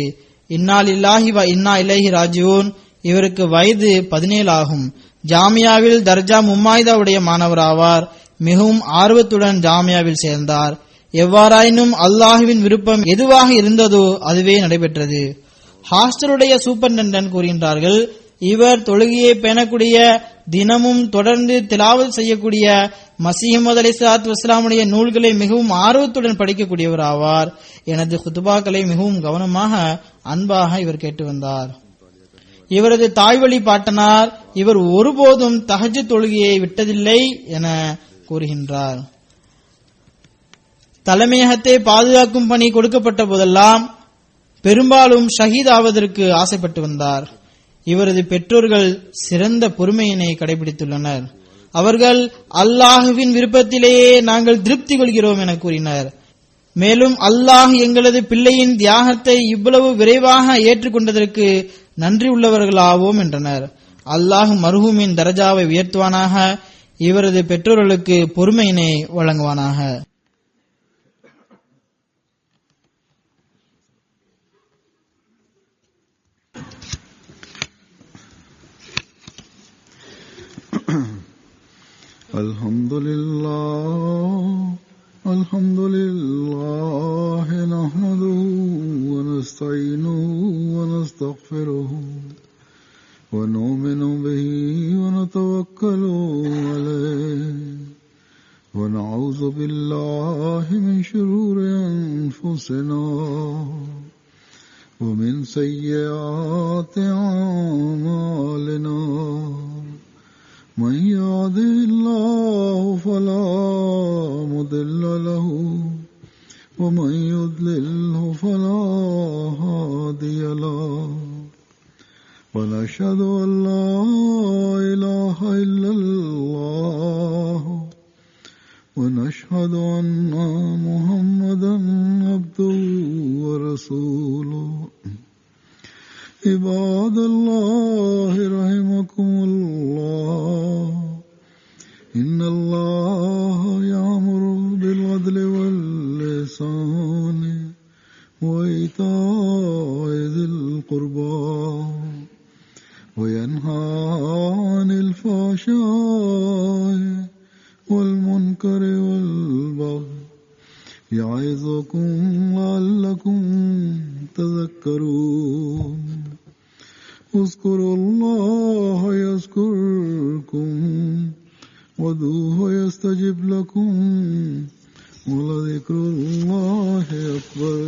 இன்னா லில்லாஹி வ இன்னா இலைஹி ராஜிஊன். இவருக்கு வயது 17 ஆகும். ஜாமியாவில் தர்ஜா மும்மாயிதாவுடைய மாணவர் ஆவார். மிகவும் ஆர்வத்துடன் ஜாமியாவில் சேர்ந்தார். எவ்வாறாயினும் அல்லாஹுவின் விருப்பம் எதுவாக இருந்ததோ அதுவே நடைபெற்றது. ஹாஸ்டலுடைய சூப்பர்டென்டன்ட் கூறுகின்றார்கள், இவர் தொழுகையை பேணக்கூடிய, தினமும் தொடர்ந்து திலாவத் செய்யக்கூடிய, மசீஹ் அலைஹிஸ்ஸலாத்து வஸ்ஸலாமுடைய நூல்களை மிகவும் ஆர்வத்துடன் படிக்கக்கூடியவர் ஆவார். எனது குதுபாக்களை மிகவும் கவனமாக அன்பாக இவர் கேட்டு வந்தார். இவரது தாய்வழி பாட்டனார் இவர் ஒருபோதும் தஹஜ்ஜுத் தொழுகையை விட்டதில்லை என கூறுகின்றார். தலைமையகத்தை பாதுகாக்கும் பணி கொடுக்கப்பட்ட போதெல்லாம் பெரும்பாலும் ஷஹீத் ஆவதற்கு ஆசைப்பட்டு வந்தார். இவரது பெற்றோர்கள் சிறந்த பொறுமையினை கடைபிடித்துள்ளனர். அவர்கள் அல்லாஹுவின் விருப்பத்திலேயே நாங்கள் திருப்தி கொள்கிறோம் என கூறினர். மேலும் அல்லாஹ் எங்களது பிள்ளையின் தியாகத்தை இவ்வளவு விரைவாக ஏற்றுக்கொண்டதற்கு நன்றி உள்ளவர்களாவோம் என்றனர். அல்லாஹ் மர்ஹூமின் தரஜாவை உயர்த்துவானாக. இவரது பெற்றோர்களுக்கு பொறுமையினை வழங்குவானாக. Alhamdulillah nahmaduhu wa nasta'inuhu wa nastaghfiruhu wa nu'minu bihi wa natawakkalu alayhi wa na'udhu billahi min shururi anfusina wa min sayyiati a'malina. من يهده الله فلا مضل له ومن يضلله فلا هادي له ونشهد أن لا إله إلا الله ونشهد أن محمدا عبده ورسوله. عباد الله رحمكم الله إن الله يأمر بالعدل والإحسان وإيتاء ذي القربى وينهى عن الفحشاء والمنكر والبغي يعظكم لعلكم تذكرون. اذكروا الله يذكركم وادعوه يستجب لكم ولذكر الله أكبر.